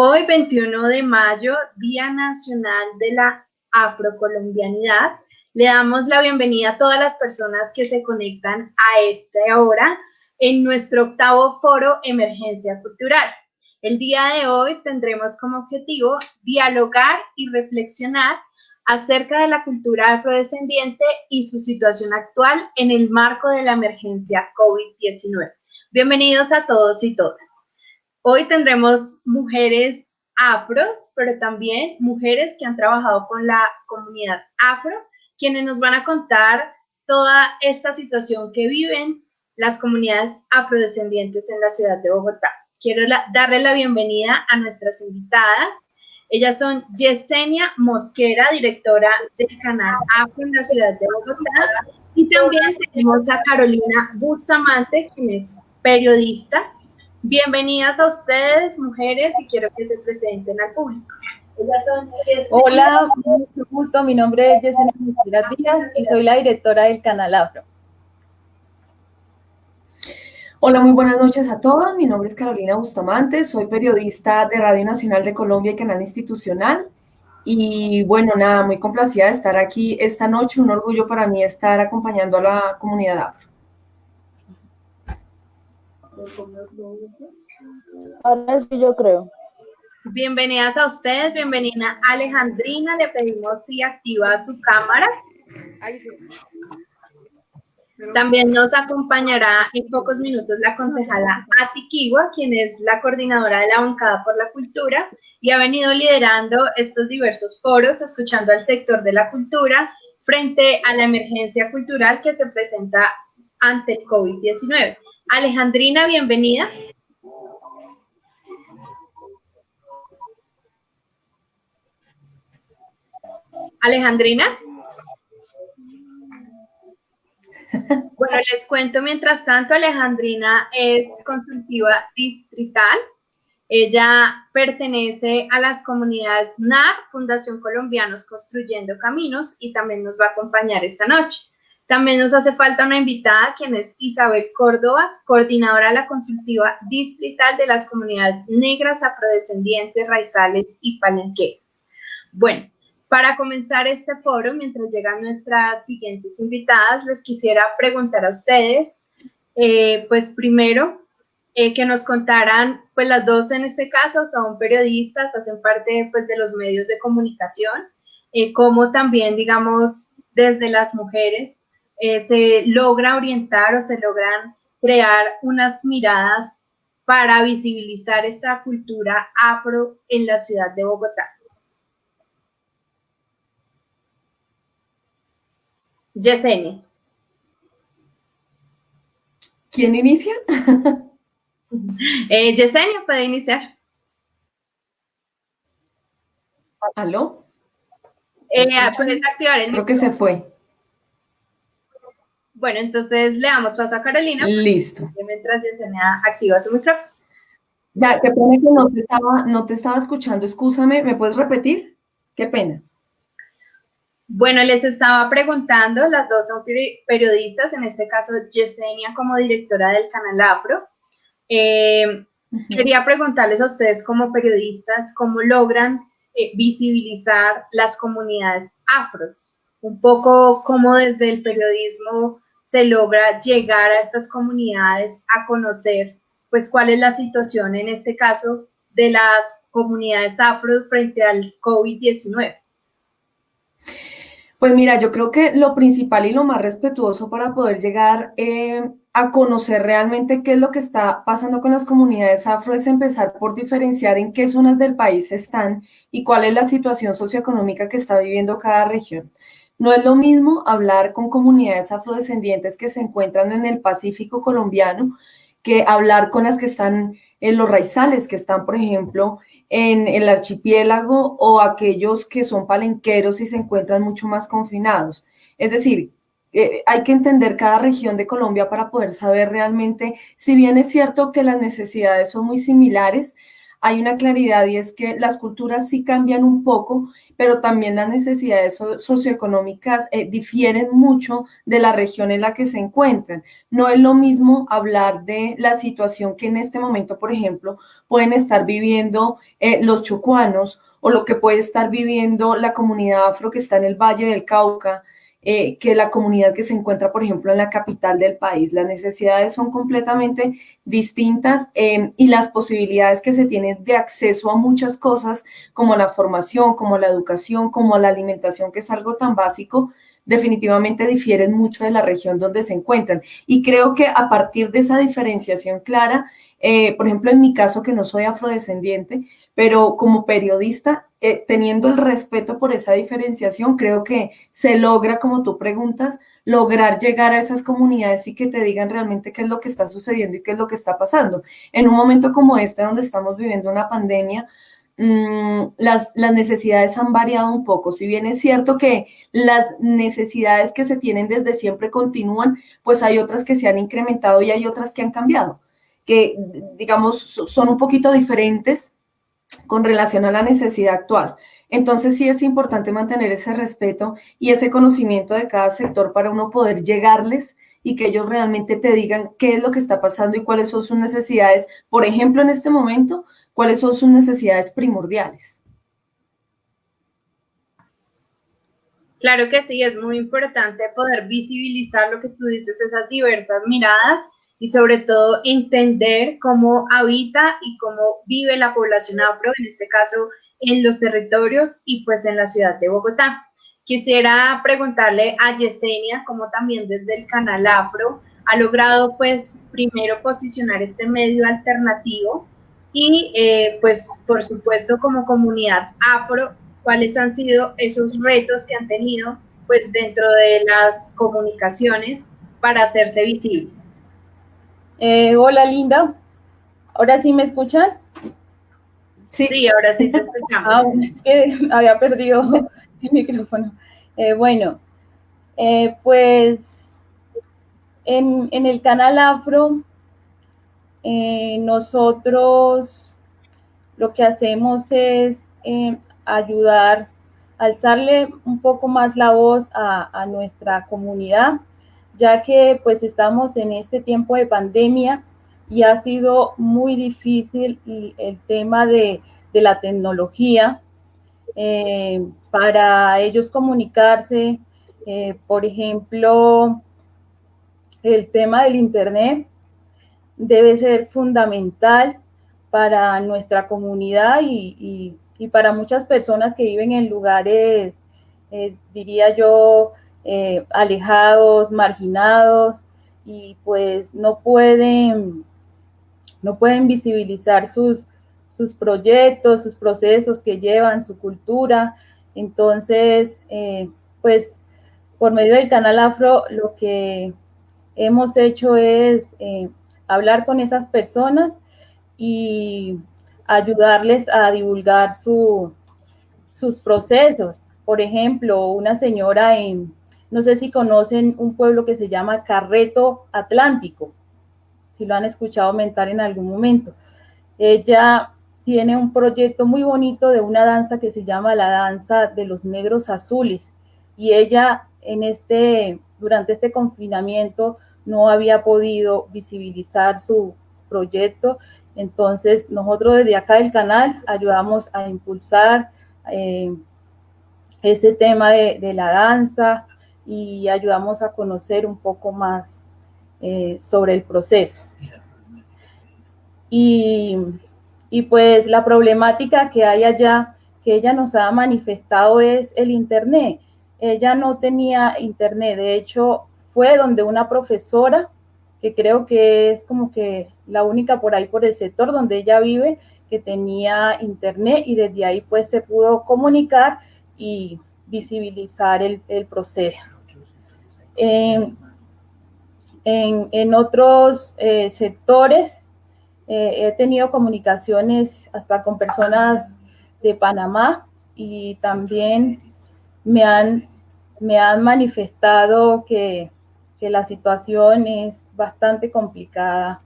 Hoy, 21 de mayo, Día Nacional de la Afrocolombianidad, le damos la bienvenida a todas las personas que se conectan a esta hora en nuestro octavo foro Emergencia Cultural. El día de hoy tendremos como objetivo dialogar y reflexionar acerca de la cultura afrodescendiente y su situación actual en el marco de la emergencia COVID-19. Bienvenidos a todos y todas. Hoy tendremos mujeres afros, pero también mujeres que han trabajado con la comunidad afro, quienes nos van a contar toda esta situación que viven las comunidades afrodescendientes en la ciudad de Bogotá. Quiero darle la bienvenida a nuestras invitadas. Ellas son Yesenia Mosquera, directora del canal Afro en la ciudad de Bogotá, y también tenemos a Carolina Bustamante, quien es periodista. Bienvenidas a ustedes, mujeres, y quiero que se presenten al público. Hola, mucho gusto. Mi nombre es Yesenia Mosquera Díaz y soy la directora del canal Afro. Hola, muy buenas noches a todos. Mi nombre es Carolina Bustamante, soy periodista de Radio Nacional de Colombia y Canal Institucional. Y bueno, nada, muy complacida de estar aquí esta noche. Un orgullo para mí estar acompañando a la comunidad afro. Ahora sí, yo creo. Bienvenidas a ustedes, bienvenida Alejandrina, le pedimos si activa su cámara. Ahí sí. También nos acompañará en pocos minutos la concejala Ati Kiwa, quien es la coordinadora de la bancada por la cultura y ha venido liderando estos diversos foros, escuchando al sector de la cultura frente a la emergencia cultural que se presenta ante el COVID-19. Alejandrina, bienvenida. Alejandrina. Bueno, les cuento mientras tanto, Alejandrina es consultiva distrital. Ella pertenece a las comunidades NAR, Fundación Colombianos Construyendo Caminos, y también nos va a acompañar esta noche. También nos hace falta una invitada, quien es Isabel Córdoba, coordinadora de la consultiva distrital de las comunidades negras, afrodescendientes, raizales y palenqueras. Bueno, para comenzar este foro, mientras llegan nuestras siguientes invitadas, les quisiera preguntar a ustedes, pues primero, que nos contaran, pues las dos en este caso son periodistas, hacen parte pues de los medios de comunicación, cómo también, digamos, desde las mujeres se logra orientar o se logran crear unas miradas para visibilizar esta cultura afro en la ciudad de Bogotá. Yesenia. ¿Quién inicia? Yesenia puede iniciar. ¿Aló? Puedes activar el micrófono. Creo que se fue. Bueno, entonces le damos paso a Carolina. Listo. Mientras Yesenia activa su micrófono. Ya, qué pena que no te estaba escuchando. Excúsame, ¿me puedes repetir? Qué pena. Bueno, les estaba preguntando, las dos son periodistas, en este caso Yesenia como directora del canal Afro. Quería preguntarles a ustedes como periodistas, ¿cómo logran visibilizar las comunidades afros? Un poco cómo desde el periodismo se logra llegar a estas comunidades a conocer, pues, cuál es la situación en este caso de las comunidades afro frente al COVID-19. Pues mira, yo creo que lo principal y lo más respetuoso para poder llegar a conocer realmente qué es lo que está pasando con las comunidades afro es empezar por diferenciar en qué zonas del país están y cuál es la situación socioeconómica que está viviendo cada región. No es lo mismo hablar con comunidades afrodescendientes que se encuentran en el Pacífico colombiano que hablar con las que están en los raizales, que están, por ejemplo, en el archipiélago, o aquellos que son palenqueros y se encuentran mucho más confinados. Es decir, hay que entender cada región de Colombia para poder saber realmente, si bien es cierto que las necesidades son muy similares, hay una claridad y es que las culturas sí cambian un poco, pero también las necesidades socioeconómicas difieren mucho de la región en la que se encuentran. No es lo mismo hablar de la situación que en este momento, por ejemplo, pueden estar viviendo los chocuanos o lo que puede estar viviendo la comunidad afro que está en el Valle del Cauca, que la comunidad que se encuentra, por ejemplo, en la capital del país. Las necesidades son completamente distintas y las posibilidades que se tienen de acceso a muchas cosas, como la formación, como la educación, como la alimentación, que es algo tan básico, definitivamente difieren mucho de la región donde se encuentran. Y creo que a partir de esa diferenciación clara, por ejemplo, en mi caso, que no soy afrodescendiente, pero como periodista, teniendo el respeto por esa diferenciación, creo que se logra, como tú preguntas, lograr llegar a esas comunidades y que te digan realmente qué es lo que está sucediendo y qué es lo que está pasando. En un momento como este, donde estamos viviendo una pandemia, las necesidades han variado un poco. Si bien es cierto que las necesidades que se tienen desde siempre continúan, pues hay otras que se han incrementado y hay otras que han cambiado, que digamos son un poquito diferentes con relación a la necesidad actual. Entonces sí es importante mantener ese respeto y ese conocimiento de cada sector para uno poder llegarles y que ellos realmente te digan qué es lo que está pasando y cuáles son sus necesidades. Por ejemplo, en este momento, cuáles son sus necesidades primordiales. Claro que sí, es muy importante poder visibilizar lo que tú dices, esas diversas miradas y sobre todo entender cómo habita y cómo vive la población afro, en este caso en los territorios y pues en la ciudad de Bogotá. Quisiera preguntarle a Yesenia, cómo también desde el canal Afro ha logrado pues primero posicionar este medio alternativo y pues por supuesto como comunidad afro, cuáles han sido esos retos que han tenido pues dentro de las comunicaciones para hacerse visibles. Hola Linda, ¿ahora sí me escuchan? Sí, ahora sí te escuchamos. Bueno, es que había perdido el micrófono. Bueno, pues en el canal Afro, nosotros lo que hacemos es ayudar, alzarle un poco más la voz a nuestra comunidad, ya que pues estamos en este tiempo de pandemia y ha sido muy difícil el tema de la tecnología para ellos comunicarse. Por ejemplo, el tema del Internet debe ser fundamental para nuestra comunidad y para muchas personas que viven en lugares, diría yo, alejados, marginados, y pues no pueden visibilizar sus proyectos, sus procesos que llevan, su cultura. Entonces, pues por medio del canal Afro, lo que hemos hecho es hablar con esas personas y ayudarles a divulgar sus procesos. Por ejemplo, una señora no sé si conocen un pueblo que se llama Carreto Atlántico, si lo han escuchado mentar en algún momento. Ella tiene un proyecto muy bonito de una danza que se llama la danza de los negros azules, y ella durante este confinamiento no había podido visibilizar su proyecto. Entonces nosotros desde acá del canal ayudamos a impulsar ese tema de la danza y ayudamos a conocer un poco más sobre el proceso. Y pues la problemática que hay allá, que ella nos ha manifestado, es el Internet. Ella no tenía Internet, de hecho fue donde una profesora, que creo que es como que la única por ahí por el sector donde ella vive, que tenía Internet, y desde ahí pues se pudo comunicar y visibilizar el proceso. En otros sectores, he tenido comunicaciones hasta con personas de Panamá, y también me han manifestado que la situación es bastante complicada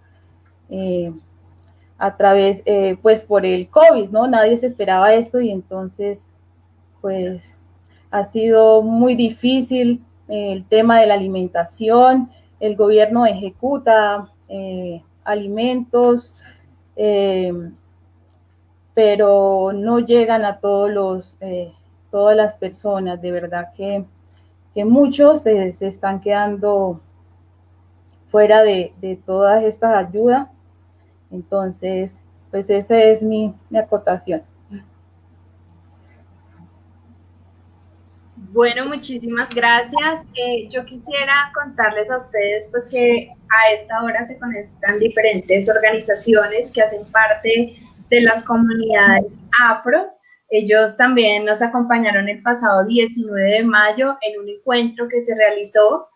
a través, pues por el COVID, ¿no? Nadie se esperaba esto y entonces, pues ha sido muy difícil el tema de la alimentación. El gobierno ejecuta alimentos, pero no llegan a todas las personas. De verdad que muchos se están quedando fuera de todas estas ayudas. Entonces, pues esa es mi acotación. Bueno, muchísimas gracias. Yo quisiera contarles a ustedes pues que a esta hora se conectan diferentes organizaciones que hacen parte de las comunidades afro. Ellos también nos acompañaron el pasado 19 de mayo en un encuentro que se realizó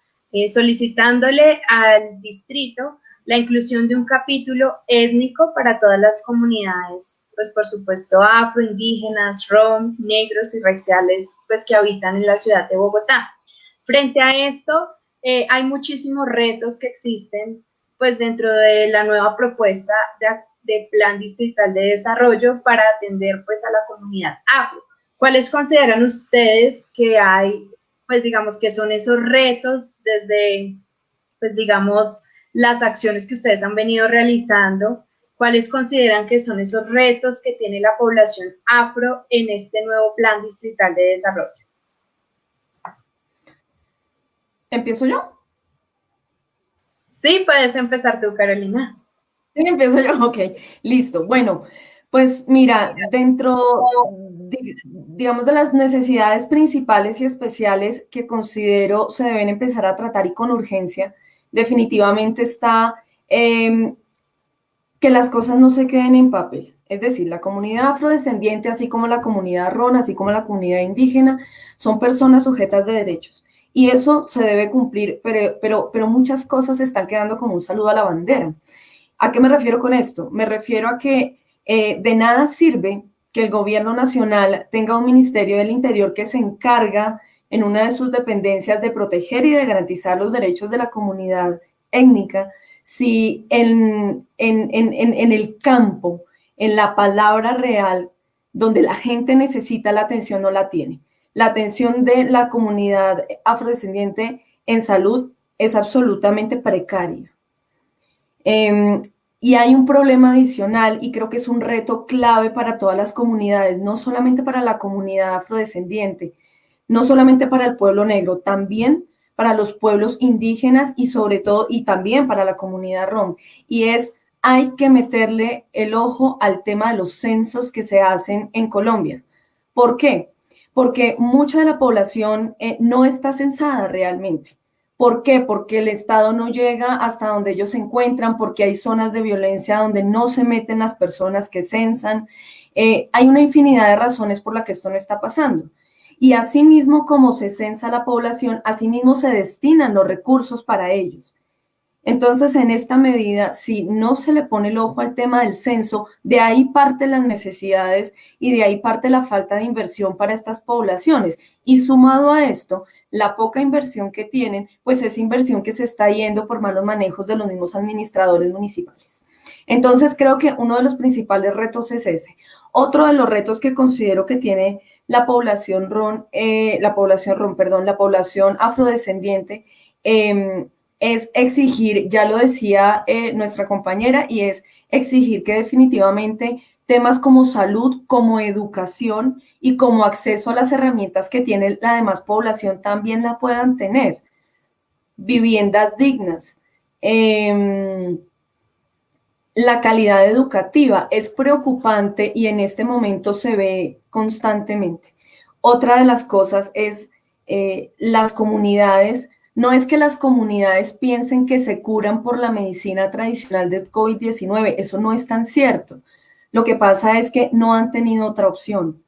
solicitándole al distrito la inclusión de un capítulo étnico para todas las comunidades, pues por supuesto afro, indígenas, rom, negros y raciales, pues que habitan en la ciudad de Bogotá. Frente a esto, hay muchísimos retos que existen, pues dentro de la nueva propuesta de Plan Distrital de Desarrollo para atender pues a la comunidad afro. ¿Cuáles consideran ustedes que hay, pues digamos que son esos retos desde, pues digamos, las acciones que ustedes han venido realizando? ¿Cuáles consideran que son esos retos que tiene la población afro en este nuevo Plan Distrital de Desarrollo? ¿Empiezo yo? Sí, puedes empezar tú, Carolina. Sí, empiezo yo, ok, listo. Bueno, pues mira, dentro, digamos, de las necesidades principales y especiales que considero se deben empezar a tratar y con urgencia, definitivamente está que las cosas no se queden en papel. Es decir, la comunidad afrodescendiente, así como la comunidad ron, así como la comunidad indígena, son personas sujetas de derechos. Y eso se debe cumplir, pero muchas cosas están quedando como un saludo a la bandera. ¿A qué me refiero con esto? Me refiero a que de nada sirve que el gobierno nacional tenga un Ministerio del Interior que se encarga en una de sus dependencias de proteger y de garantizar los derechos de la comunidad étnica, si en el campo, en la palabra real, donde la gente necesita la atención, no la tiene. La atención de la comunidad afrodescendiente en salud es absolutamente precaria. Y hay un problema adicional y creo que es un reto clave para todas las comunidades, no solamente para la comunidad afrodescendiente, no solamente para el pueblo negro, también para los pueblos indígenas y sobre todo, y también para la comunidad rom. Y hay que meterle el ojo al tema de los censos que se hacen en Colombia. ¿Por qué? Porque mucha de la población no está censada realmente. ¿Por qué? Porque el Estado no llega hasta donde ellos se encuentran, porque hay zonas de violencia donde no se meten las personas que censan. Hay una infinidad de razones por las que esto no está pasando. Y asimismo, como se censa la población, asimismo se destinan los recursos para ellos. Entonces, en esta medida, si no se le pone el ojo al tema del censo, de ahí parte las necesidades y de ahí parte la falta de inversión para estas poblaciones. Y sumado a esto, la poca inversión que tienen, pues es inversión que se está yendo por malos manejos de los mismos administradores municipales. Entonces, creo que uno de los principales retos es ese. Otro de los retos que considero que tiene la población afrodescendiente, es exigir, ya lo decía nuestra compañera, y es exigir que definitivamente temas como salud, como educación y como acceso a las herramientas que tiene la demás población también la puedan tener. Viviendas dignas. La calidad educativa es preocupante y en este momento se ve constantemente. Otra de las cosas es las comunidades. No es que las comunidades piensen que se curan por la medicina tradicional del COVID-19, eso no es tan cierto. Lo que pasa es que no han tenido otra opción,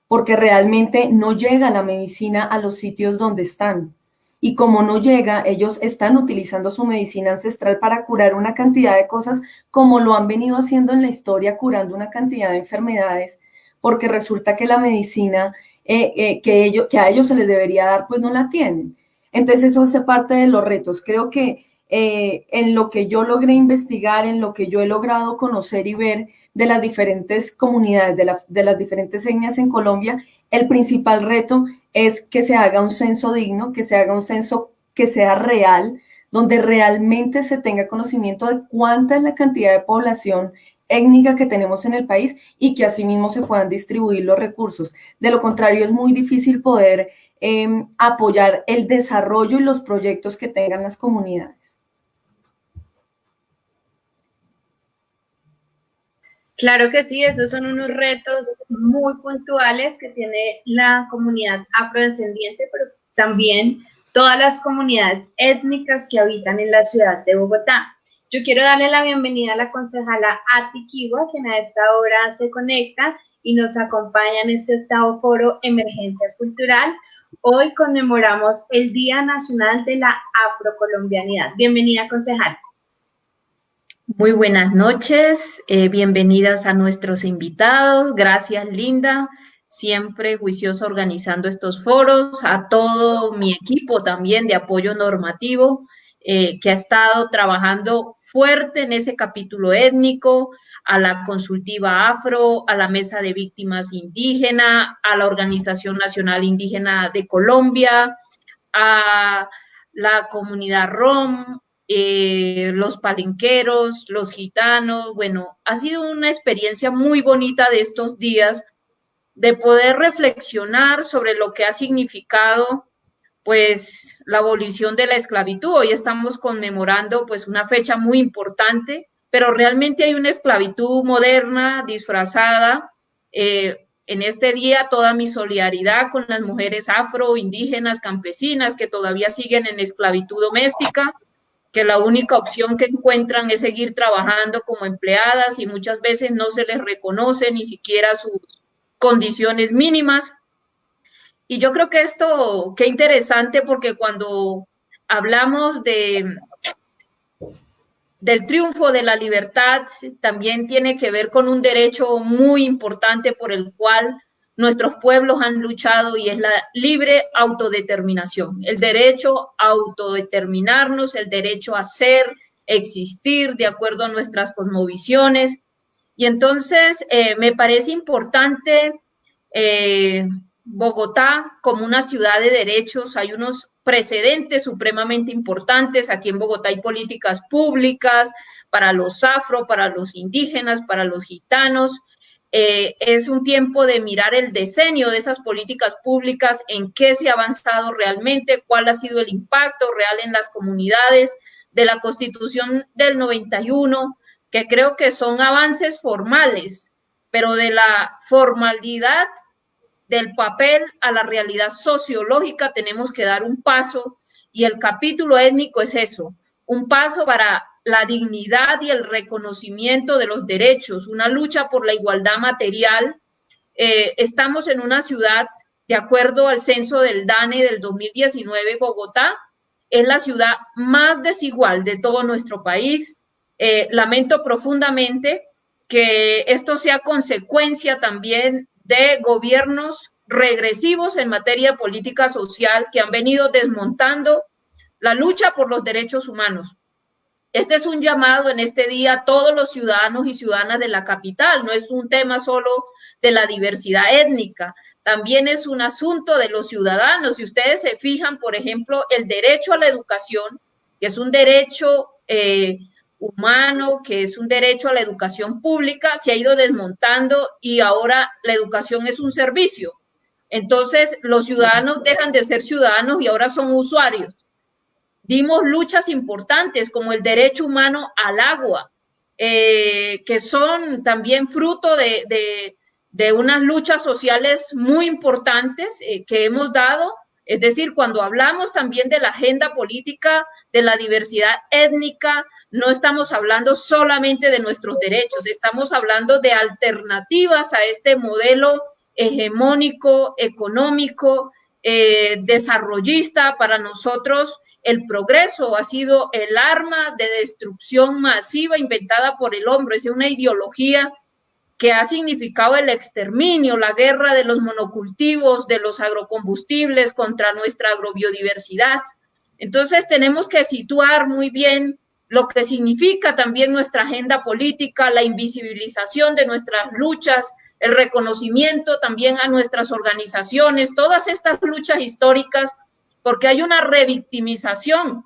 porque realmente no llega la medicina a los sitios donde están. Y como no llega, ellos están utilizando su medicina ancestral para curar una cantidad de cosas, como lo han venido haciendo en la historia, curando una cantidad de enfermedades, porque resulta que la medicina que a ellos se les debería dar, pues no la tienen. Entonces eso hace parte de los retos. Creo que en lo que yo logré investigar, en lo que yo he logrado conocer y ver de las diferentes comunidades, de las diferentes etnias en Colombia, el principal reto es que se haga un censo digno, que se haga un censo que sea real, donde realmente se tenga conocimiento de cuánta es la cantidad de población étnica que tenemos en el país y que asimismo se puedan distribuir los recursos. De lo contrario, es muy difícil poder apoyar el desarrollo y los proyectos que tengan las comunidades. Claro que sí, esos son unos retos muy puntuales que tiene la comunidad afrodescendiente, pero también todas las comunidades étnicas que habitan en la ciudad de Bogotá. Yo quiero darle la bienvenida a la concejala Ati Kiwa, quien a esta hora se conecta y nos acompaña en este octavo foro Emergencia Cultural. Hoy conmemoramos el Día Nacional de la Afrocolombianidad. Bienvenida, concejala. Muy buenas noches, bienvenidas a nuestros invitados. Gracias, Linda, siempre juiciosa organizando estos foros, a todo mi equipo también de apoyo normativo que ha estado trabajando fuerte en ese capítulo étnico, a la consultiva afro, a la mesa de víctimas indígenas, a la Organización Nacional Indígena de Colombia, a la comunidad rom, los palenqueros, los gitanos. Bueno, ha sido una experiencia muy bonita de estos días de poder reflexionar sobre lo que ha significado pues la abolición de la esclavitud. Hoy estamos conmemorando pues una fecha muy importante, pero realmente hay una esclavitud moderna, disfrazada. En este día toda mi solidaridad con las mujeres afro, indígenas, campesinas que todavía siguen en esclavitud doméstica, que la única opción que encuentran es seguir trabajando como empleadas y muchas veces no se les reconoce ni siquiera sus condiciones mínimas. Y yo creo que esto, qué interesante, porque cuando hablamos del triunfo de la libertad, también tiene que ver con un derecho muy importante por el cual nuestros pueblos han luchado, y es la libre autodeterminación, el derecho a autodeterminarnos, el derecho a ser, existir de acuerdo a nuestras cosmovisiones. Y entonces me parece importante Bogotá como una ciudad de derechos. Hay unos precedentes supremamente importantes. Aquí en Bogotá hay políticas públicas para los afro, para los indígenas, para los gitanos. Es un tiempo de mirar el decenio de esas políticas públicas, en qué se ha avanzado realmente, cuál ha sido el impacto real en las comunidades de la Constitución del 91, que creo que son avances formales, pero de la formalidad del papel a la realidad sociológica tenemos que dar un paso, y el capítulo étnico es eso, un paso para la dignidad y el reconocimiento de los derechos, una lucha por la igualdad material. Estamos en una ciudad, de acuerdo al censo del DANE del 2019, Bogotá es la ciudad más desigual de todo nuestro país. Lamento profundamente que esto sea consecuencia también de gobiernos regresivos en materia de política social que han venido desmontando la lucha por los derechos humanos. Este es un llamado en este día a todos los ciudadanos y ciudadanas de la capital. No es un tema solo de la diversidad étnica, también es un asunto de los ciudadanos. Si ustedes se fijan, por ejemplo, el derecho a la educación, que es un derecho humano, que es un derecho a la educación pública, se ha ido desmontando y ahora la educación es un servicio. Entonces, los ciudadanos dejan de ser ciudadanos y ahora son usuarios. Dimos luchas importantes como el derecho humano al agua, que son también fruto de unas luchas sociales muy importantes que hemos dado. Es decir, cuando hablamos también de la agenda política, de la diversidad étnica, no estamos hablando solamente de nuestros derechos, estamos hablando de alternativas a este modelo hegemónico, económico, desarrollista. Para nosotros el progreso ha sido el arma de destrucción masiva inventada por el hombre. Es una ideología que ha significado el exterminio, la guerra de los monocultivos, de los agrocombustibles contra nuestra agrobiodiversidad. Entonces tenemos que situar muy bien lo que significa también nuestra agenda política, la invisibilización de nuestras luchas, el reconocimiento también a nuestras organizaciones, todas estas luchas históricas, porque hay una revictimización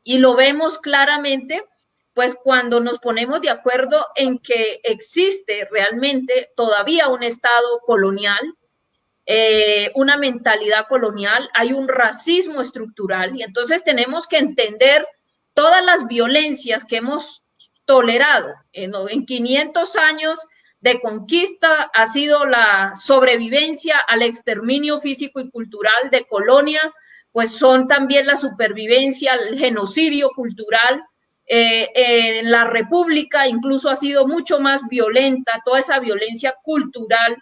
y lo vemos claramente pues cuando nos ponemos de acuerdo en que existe realmente todavía un Estado colonial, una mentalidad colonial, hay un racismo estructural y entonces tenemos que entender todas las violencias que hemos tolerado en 500 años de conquista, ha sido la sobrevivencia al exterminio físico y cultural de colonia, pues son también la supervivencia, el genocidio cultural. En la República incluso ha sido mucho más violenta, toda esa violencia cultural,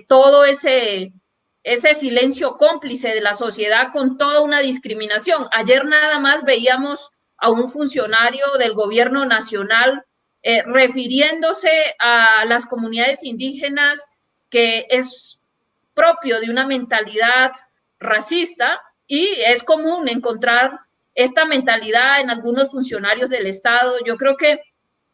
todo ese silencio cómplice de la sociedad con toda una discriminación. Ayer nada más veíamos a un funcionario del gobierno nacional refiriéndose a las comunidades indígenas que es propio de una mentalidad racista y es común encontrar esta mentalidad en algunos funcionarios del Estado. Yo creo que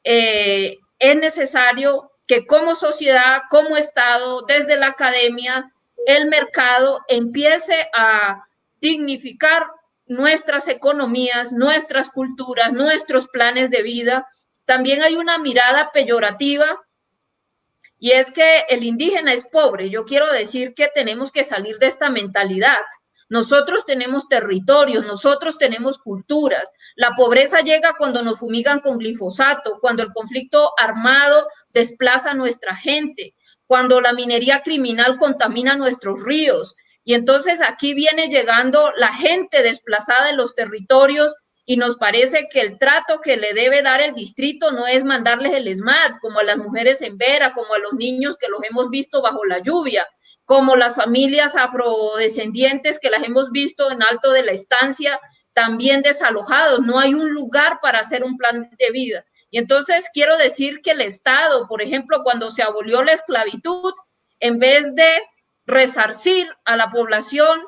es necesario que como sociedad, como Estado, desde la academia, el mercado empiece a dignificar nuestras economías, nuestras culturas, nuestros planes de vida. También hay una mirada peyorativa y es que el indígena es pobre. Yo quiero decir que tenemos que salir de esta mentalidad. Nosotros tenemos territorios, nosotros tenemos culturas. La pobreza llega cuando nos fumigan con glifosato, cuando el conflicto armado desplaza a nuestra gente, cuando la minería criminal contamina nuestros ríos. Y entonces aquí viene llegando la gente desplazada de los territorios y nos parece que el trato que le debe dar el distrito no es mandarles el SMAT, como a las mujeres en Vera, como a los niños que los hemos visto bajo la lluvia, como las familias afrodescendientes que las hemos visto en Alto de la Estancia, también desalojados. No hay un lugar para hacer un plan de vida. Y entonces quiero decir que el Estado, por ejemplo, cuando se abolió la esclavitud, en vez de resarcir a la población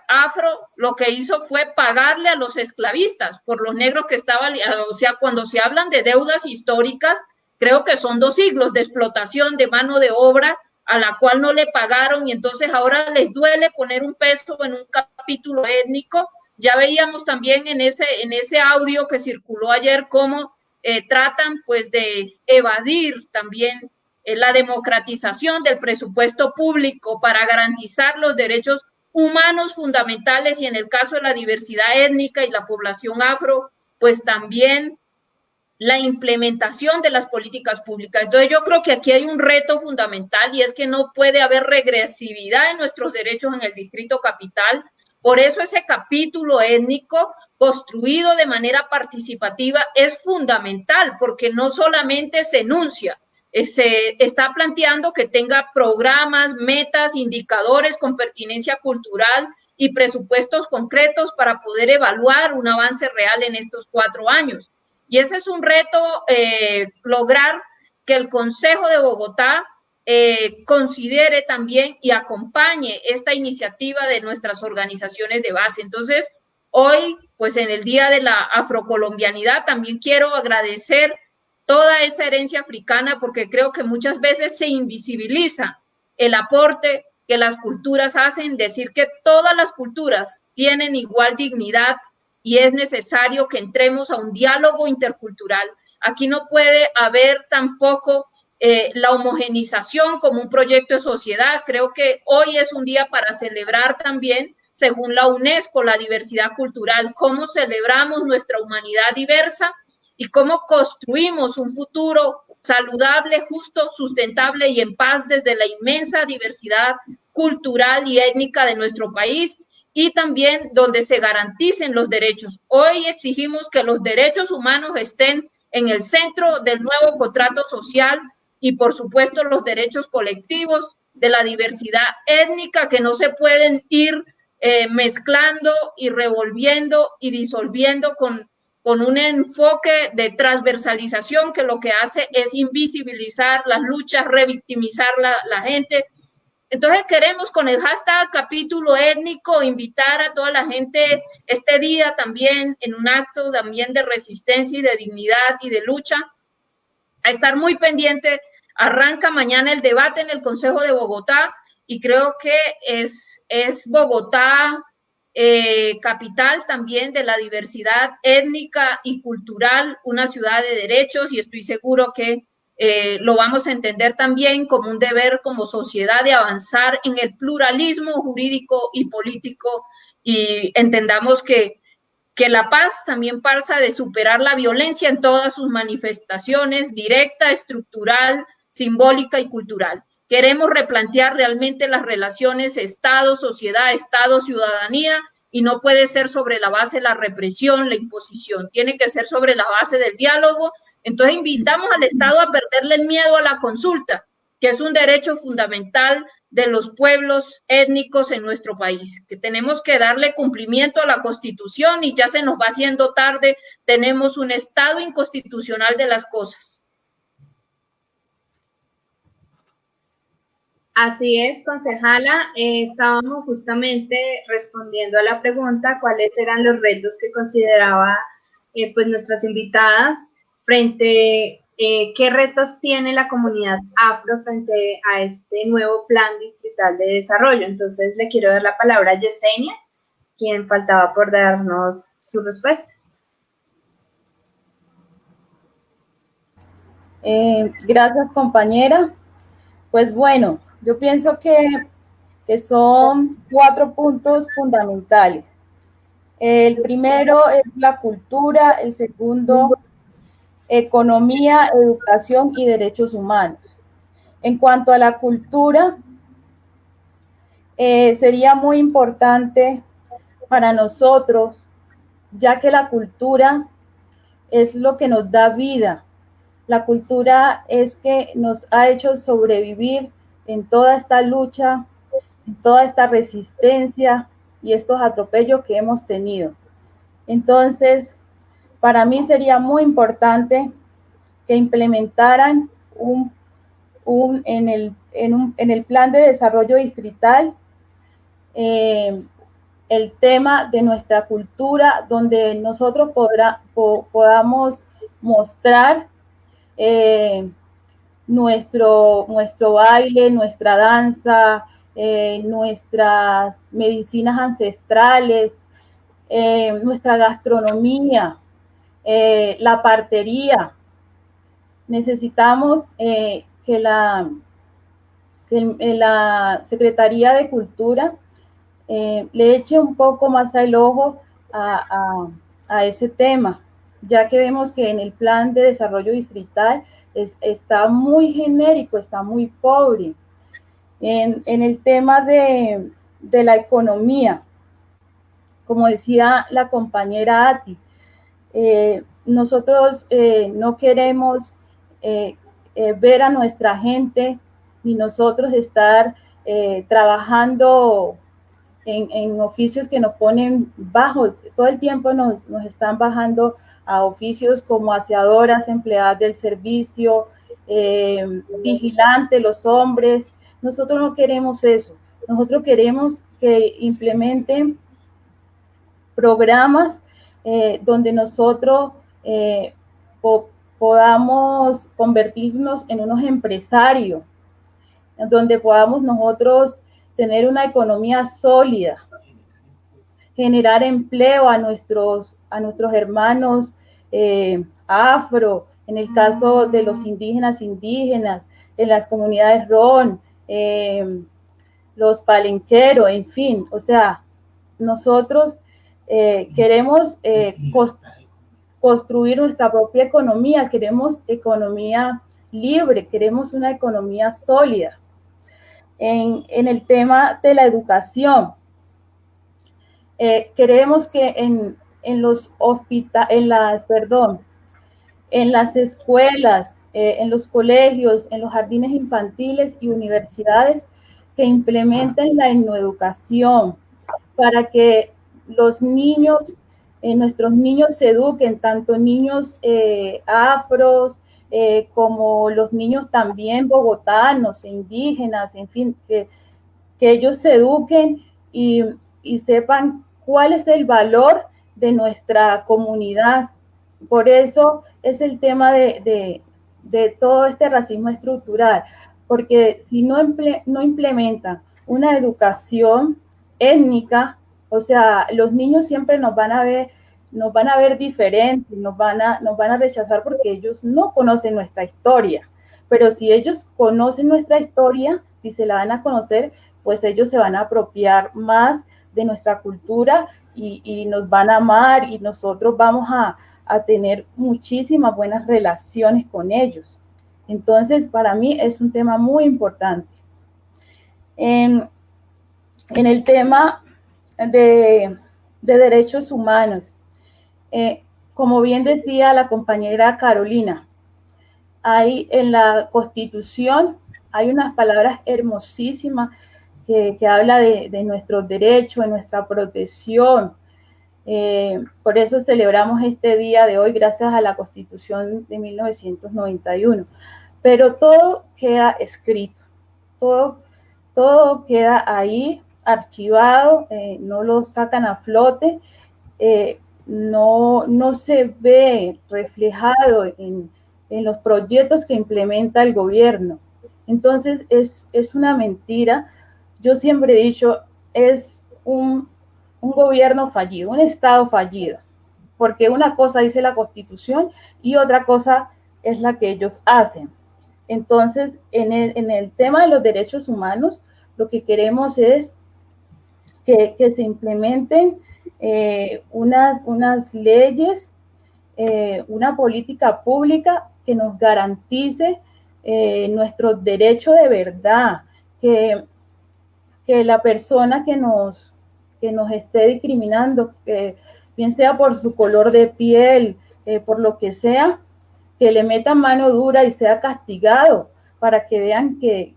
afro, lo que hizo fue pagarle a los esclavistas por los negros que estaban, o sea, cuando se hablan de deudas históricas, creo que son 2 siglos de explotación de mano de obra a la cual no le pagaron y entonces ahora les duele poner un peso en un capítulo étnico. Ya veíamos también en ese audio que circuló ayer cómo tratan pues de evadir también la democratización del presupuesto público para garantizar los derechos humanos fundamentales y en el caso de la diversidad étnica y la población afro, pues también la implementación de las políticas públicas. Entonces yo creo que aquí hay un reto fundamental y es que no puede haber regresividad en nuestros derechos en el Distrito Capital. Por eso ese capítulo étnico construido de manera participativa es fundamental porque no solamente se enuncia, se está planteando que tenga programas, metas, indicadores con pertinencia cultural y presupuestos concretos para poder evaluar un avance real en estos 4 años. Y ese es un reto, lograr que el Consejo de Bogotá considere también y acompañe esta iniciativa de nuestras organizaciones de base. Entonces, hoy, pues en el Día de la Afrocolombianidad, también quiero agradecer toda esa herencia africana porque creo que muchas veces se invisibiliza el aporte que las culturas hacen, decir que todas las culturas tienen igual dignidad y es necesario que entremos a un diálogo intercultural. Aquí no puede haber tampoco la homogenización como un proyecto de sociedad. Creo que hoy es un día para celebrar también, según la UNESCO, la diversidad cultural, cómo celebramos nuestra humanidad diversa y cómo construimos un futuro saludable, justo, sustentable y en paz desde la inmensa diversidad cultural y étnica de nuestro país y también donde se garanticen los derechos. Hoy exigimos que los derechos humanos estén en el centro del nuevo contrato social y, por supuesto, los derechos colectivos de la diversidad étnica que no se pueden ir mezclando y revolviendo y disolviendo con un enfoque de transversalización que lo que hace es invisibilizar las luchas, revictimizar la gente. Entonces queremos con el hashtag capítulo étnico invitar a toda la gente este día también en un acto también de resistencia y de dignidad y de lucha a estar muy pendiente. Arranca mañana el debate en el Consejo de Bogotá y creo que es Bogotá capital también de la diversidad étnica y cultural, una ciudad de derechos, y estoy seguro que lo vamos a entender también como un deber como sociedad de avanzar en el pluralismo jurídico y político, y entendamos que la paz también pasa de superar la violencia en todas sus manifestaciones, directa, estructural, simbólica y cultural. Queremos replantear realmente las relaciones Estado-sociedad, Estado-ciudadanía, y no puede ser sobre la base de la represión, la imposición, tiene que ser sobre la base del diálogo. Entonces invitamos al Estado a perderle el miedo a la consulta, que es un derecho fundamental de los pueblos étnicos en nuestro país, que tenemos que darle cumplimiento a la Constitución y ya se nos va haciendo tarde, tenemos un estado inconstitucional de las cosas. Así es, concejala. Estábamos justamente respondiendo a la pregunta cuáles eran los retos que consideraba pues nuestras invitadas frente qué retos tiene la comunidad afro frente a este nuevo plan distrital de desarrollo. Entonces le quiero dar la palabra a Yesenia, quien faltaba por darnos su respuesta. Gracias, compañera. Pues bueno, yo pienso que son 4 puntos fundamentales. El primero es la cultura, el segundo, economía, educación y derechos humanos. En cuanto a la cultura, sería muy importante para nosotros, ya que la cultura es lo que nos da vida. La cultura es que nos ha hecho sobrevivir en toda esta lucha, en toda esta resistencia y estos atropellos que hemos tenido. Entonces, para mí sería muy importante que implementaran en el plan de desarrollo distrital el tema de nuestra cultura, donde nosotros podamos mostrar nuestro baile, nuestra danza, nuestras medicinas ancestrales, nuestra gastronomía, la partería. Necesitamos que la Secretaría de Cultura le eche un poco más al ojo a ese tema, ya que vemos que en el plan de desarrollo distrital está muy genérico, está muy pobre. En el tema de la economía, como decía la compañera Ati, nosotros no queremos ver a nuestra gente ni nosotros estar trabajando en oficios que nos ponen bajos. Todo el tiempo nos están bajando a oficios como aseadoras, empleadas del servicio, vigilantes, los hombres. Nosotros no queremos eso. Nosotros queremos que implementen programas donde nosotros podamos convertirnos en unos empresarios, donde podamos nosotros tener una economía sólida, generar empleo a nuestros hermanos afro, en el caso de los indígenas, en las comunidades ron, los palenqueros, en fin. O sea, nosotros queremos construir nuestra propia economía, queremos economía libre, queremos una economía sólida. En el tema de la educación, queremos que en las escuelas, en los colegios, en los jardines infantiles y universidades, que implementen la etnoeducación para que los niños, nuestros niños se eduquen, tanto niños afros, como los niños también bogotanos e indígenas, en fin, que ellos se eduquen y sepan cuál es el valor de nuestra comunidad. Por eso es el tema de todo este racismo estructural, porque si no implementan una educación étnica, o sea, los niños siempre nos van a ver diferentes, nos van a rechazar porque ellos no conocen nuestra historia. Pero si ellos conocen nuestra historia, si se la van a conocer, pues ellos se van a apropiar más de nuestra cultura y nos van a amar y nosotros vamos a tener muchísimas buenas relaciones con ellos. Entonces, para mí es un tema muy importante. En el tema de derechos humanos, como bien decía la compañera Carolina, hay en la Constitución, hay unas palabras hermosísimas que habla de nuestros derechos, de nuestra protección. Por eso celebramos este día de hoy gracias a la Constitución de 1991. Pero todo queda escrito, todo queda ahí archivado, no lo sacan a flote, no se ve reflejado en los proyectos que implementa el gobierno. Entonces es una mentira. Yo siempre he dicho, es un gobierno fallido, un Estado fallido, porque una cosa dice la Constitución y otra cosa es la que ellos hacen. Entonces, en el tema de los derechos humanos, lo que queremos es que se implementen unas leyes, una política pública que nos garantice nuestros derechos de verdad, que la persona que nos esté discriminando, bien sea por su color de piel, por lo que sea, que le metan mano dura y sea castigado para que vean que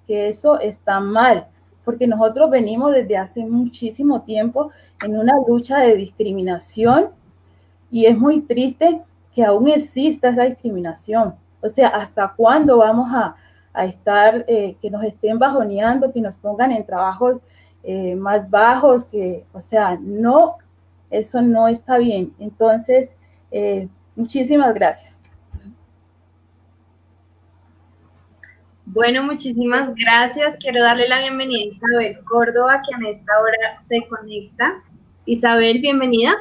eso está mal, porque nosotros venimos desde hace muchísimo tiempo en una lucha de discriminación y es muy triste que aún exista esa discriminación. O sea, ¿hasta cuándo vamos a estar, que nos estén bajoneando, que nos pongan en trabajos más bajos, o sea, no, eso no está bien. Entonces, muchísimas gracias. Bueno, muchísimas gracias. Quiero darle la bienvenida a Isabel Córdoba, que a esta hora se conecta. Isabel, bienvenida.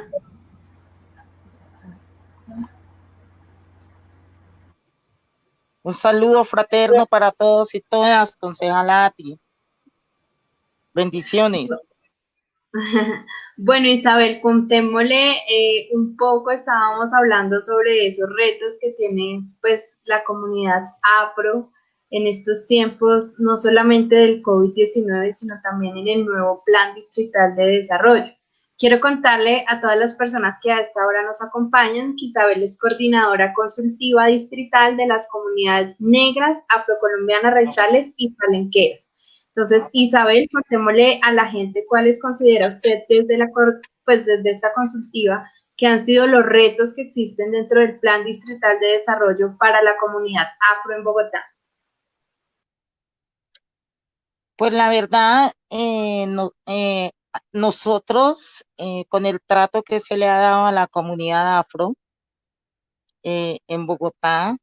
Un saludo fraterno para todos y todas, concejala Ati. Bendiciones. Bueno, Isabel, contémosle un poco, estábamos hablando sobre esos retos que tiene pues la comunidad afro en estos tiempos, no solamente del COVID-19, sino también en el nuevo Plan Distrital de Desarrollo. Quiero contarle a todas las personas que a esta hora nos acompañan que Isabel es coordinadora consultiva distrital de las comunidades negras, afrocolombianas, raizales y palenqueras. Entonces, Isabel, contémosle a la gente cuáles considera usted desde esta consultiva que han sido los retos que existen dentro del Plan Distrital de Desarrollo para la comunidad afro en Bogotá. Pues la verdad, nosotros, con el trato que se le ha dado a la comunidad afro en Bogotá,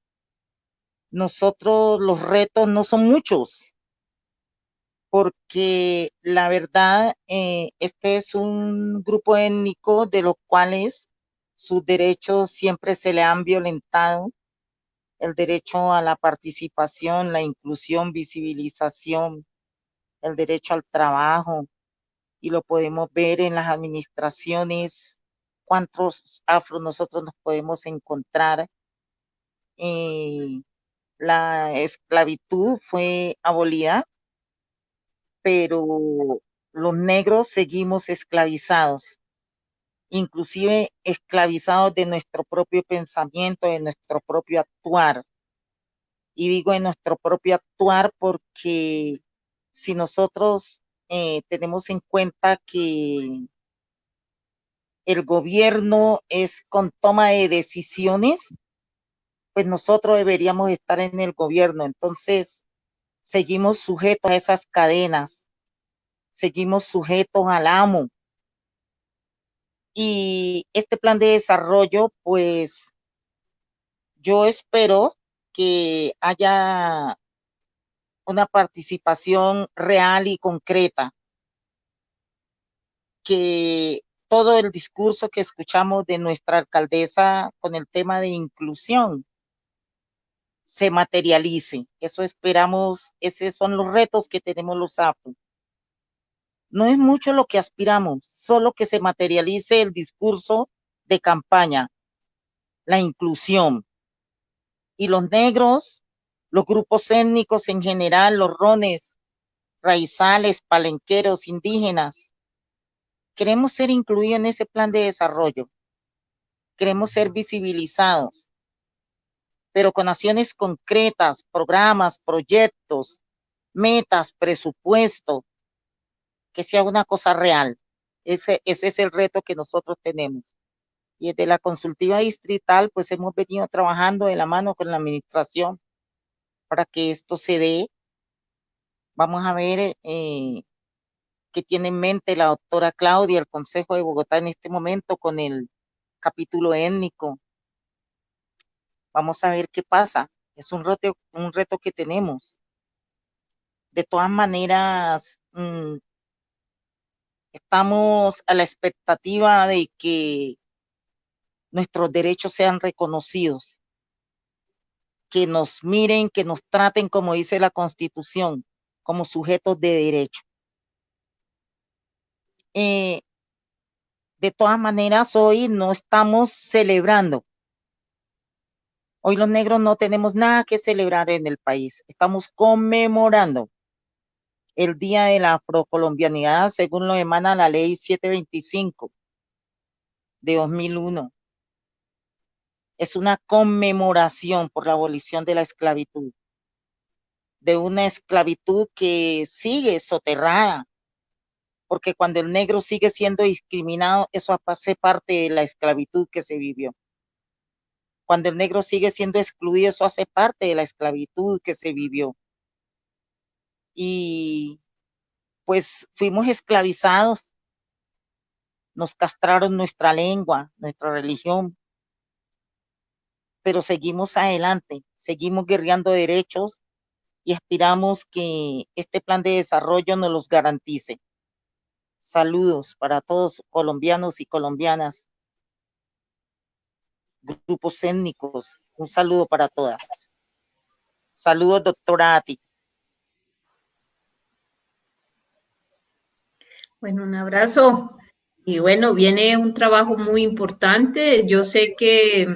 nosotros los retos no son muchos, porque la verdad, este es un grupo étnico de los cuales sus derechos siempre se le han violentado, el derecho a la participación, la inclusión, visibilización, el derecho al trabajo, y lo podemos ver en las administraciones, cuántos afros nosotros nos podemos encontrar. La esclavitud fue abolida, pero los negros seguimos esclavizados, inclusive esclavizados de nuestro propio pensamiento, de nuestro propio actuar. Y digo en nuestro propio actuar porque si nosotros tenemos en cuenta que el gobierno es con toma de decisiones, pues nosotros deberíamos estar en el gobierno. Entonces, seguimos sujetos a esas cadenas seguimos sujetos al amo. Y este plan de desarrollo, pues yo espero que haya una participación real y concreta, que todo el discurso que escuchamos de nuestra alcaldesa con el tema de inclusión se materialice. Eso esperamos, esos son los retos que tenemos los afro. No es mucho lo que aspiramos, solo que se materialice el discurso de campaña, la inclusión. Y los negros, los grupos étnicos en general, los rones, raizales, palenqueros, indígenas, queremos ser incluidos en ese plan de desarrollo. Queremos ser visibilizados, pero con acciones concretas, programas, proyectos, metas, presupuesto, que sea una cosa real. Ese es el reto que nosotros tenemos. Y desde la consultiva distrital, pues hemos venido trabajando de la mano con la administración para que esto se dé. Vamos a ver qué tiene en mente la doctora Claudia, el Consejo de Bogotá en este momento con el capítulo étnico. Vamos a ver qué pasa. Es un reto que tenemos. De todas maneras, estamos a la expectativa de que nuestros derechos sean reconocidos, que nos miren, que nos traten como dice la Constitución, como sujetos de derecho. De todas maneras, hoy no estamos celebrando. Hoy los negros no tenemos nada que celebrar en el país. Estamos conmemorando el Día de la Afrocolombianidad, según lo emana la Ley 725 de 2001. Es una conmemoración por la abolición de la esclavitud, de una esclavitud que sigue soterrada, porque cuando el negro sigue siendo discriminado, eso hace parte de la esclavitud que se vivió. Cuando el negro sigue siendo excluido, eso hace parte de la esclavitud que se vivió. Y pues fuimos esclavizados, nos castraron nuestra lengua, nuestra religión, pero seguimos adelante, seguimos guerreando derechos y aspiramos que este plan de desarrollo nos los garantice. Saludos para todos colombianos y colombianas, grupos étnicos, un saludo para todas. Saludos, doctora Ati. Bueno, un abrazo. Y bueno, viene un trabajo muy importante. Yo sé que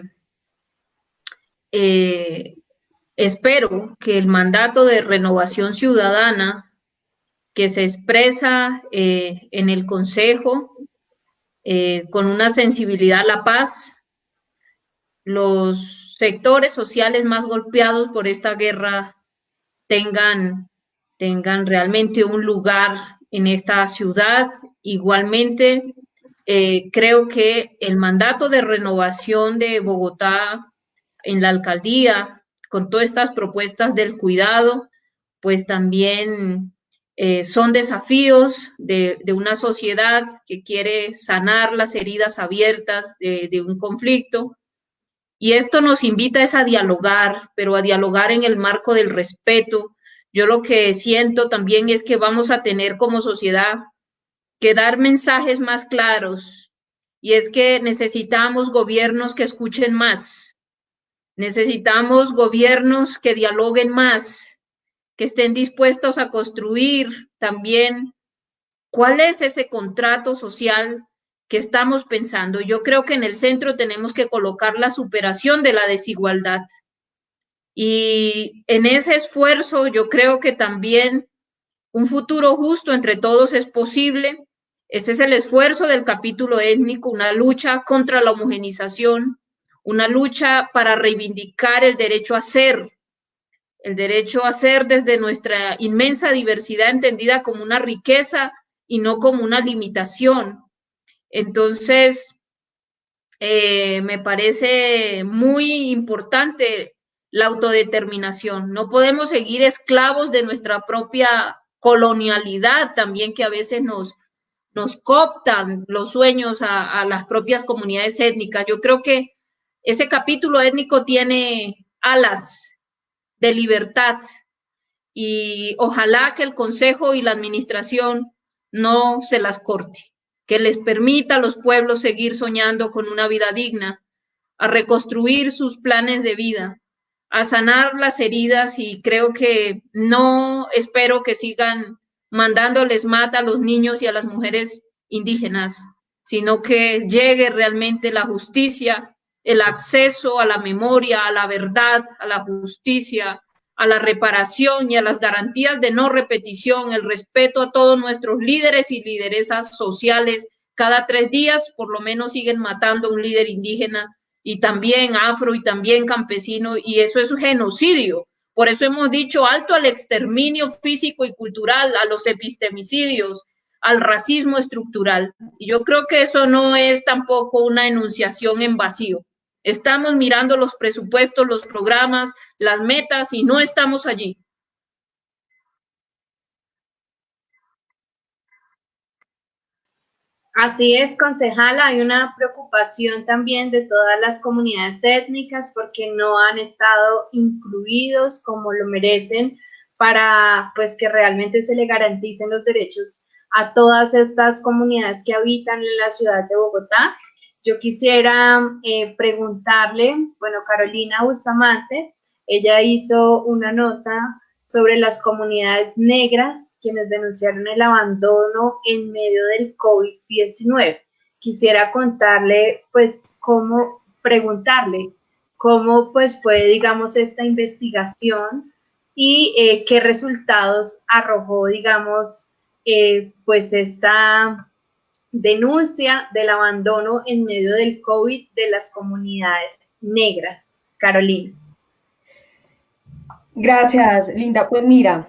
espero que el mandato de renovación ciudadana que se expresa en el Consejo con una sensibilidad a la paz, los sectores sociales más golpeados por esta guerra tengan realmente un lugar en esta ciudad. Igualmente, creo que el mandato de renovación de Bogotá en la alcaldía, con todas estas propuestas del cuidado, pues también son desafíos de una sociedad que quiere sanar las heridas abiertas de un conflicto. Y esto nos invita a dialogar, pero a dialogar en el marco del respeto. Yo lo que siento también es que vamos a tener como sociedad que dar mensajes más claros, y es que necesitamos gobiernos que escuchen más, necesitamos gobiernos que dialoguen más, que estén dispuestos a construir también cuál es ese contrato social que estamos pensando. Yo creo que en el centro tenemos que colocar la superación de la desigualdad. Y en ese esfuerzo yo creo que también un futuro justo entre todos es posible. Ese es el esfuerzo del capítulo étnico, una lucha contra la homogenización, una lucha para reivindicar el derecho a ser desde nuestra inmensa diversidad entendida como una riqueza y no como una limitación. Entonces, me parece muy importante la autodeterminación. No podemos seguir esclavos de nuestra propia colonialidad también que a veces nos cooptan los sueños a las propias comunidades étnicas. Yo creo que ese capítulo étnico tiene alas de libertad y ojalá que el Consejo y la Administración no se las corte, que les permita a los pueblos seguir soñando con una vida digna, a reconstruir sus planes de vida, a sanar las heridas y creo que no espero que sigan mandándoles mata a los niños y a las mujeres indígenas, sino que llegue realmente la justicia, el acceso a la memoria, a la verdad, a la justicia, a la reparación y a las garantías de no repetición, el respeto a todos nuestros líderes y lideresas sociales. Cada 3 días por lo menos siguen matando a un líder indígena y también afro y también campesino, y eso es un genocidio. Por eso hemos dicho alto al exterminio físico y cultural, a los epistemicidios, al racismo estructural. Y yo creo que eso no es tampoco una enunciación en vacío. Estamos mirando los presupuestos, los programas, las metas y no estamos allí. Así es, concejala, hay una preocupación también de todas las comunidades étnicas porque no han estado incluidos como lo merecen para pues que realmente se le garanticen los derechos a todas estas comunidades que habitan en la ciudad de Bogotá. Yo quisiera preguntarle, bueno, Carolina Bustamante, ella hizo una nota sobre las comunidades negras, quienes denunciaron el abandono en medio del COVID-19. Quisiera contarle, pues, preguntarle cómo, pues, fue, digamos, esta investigación y qué resultados arrojó, digamos, pues, esta denuncia del abandono en medio del COVID de las comunidades negras. Carolina. Gracias, Linda. Pues mira,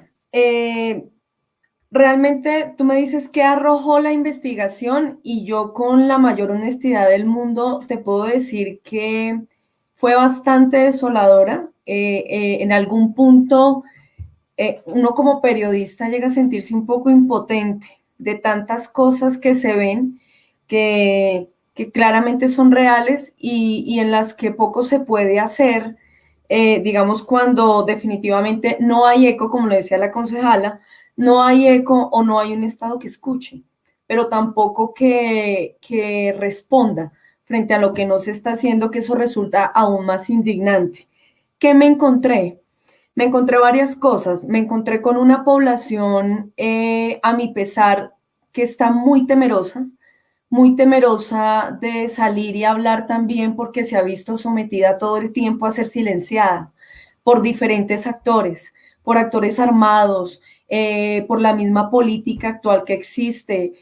realmente tú me dices que arrojó la investigación y yo con la mayor honestidad del mundo te puedo decir que fue bastante desoladora. En algún punto uno como periodista llega a sentirse un poco impotente de tantas cosas que se ven que claramente son reales y en las que poco se puede hacer. Digamos, cuando definitivamente no hay eco, como lo decía la concejala, no hay eco o no hay un Estado que escuche, pero tampoco que responda frente a lo que no se está haciendo, que eso resulta aún más indignante. ¿Qué me encontré? Me encontré varias cosas. Me encontré con una población, a mi pesar, que está muy temerosa de salir y hablar también porque se ha visto sometida todo el tiempo a ser silenciada por diferentes actores, por actores armados, por la misma política actual que existe,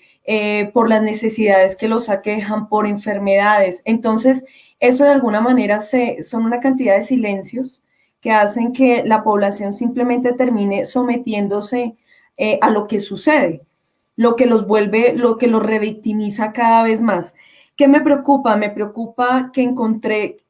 por las necesidades que los aquejan, por enfermedades. Entonces, eso de alguna manera son una cantidad de silencios que hacen que la población simplemente termine sometiéndose a lo que sucede, lo que los vuelve, lo que los revictimiza cada vez más. ¿Qué me preocupa? Me preocupa que encontré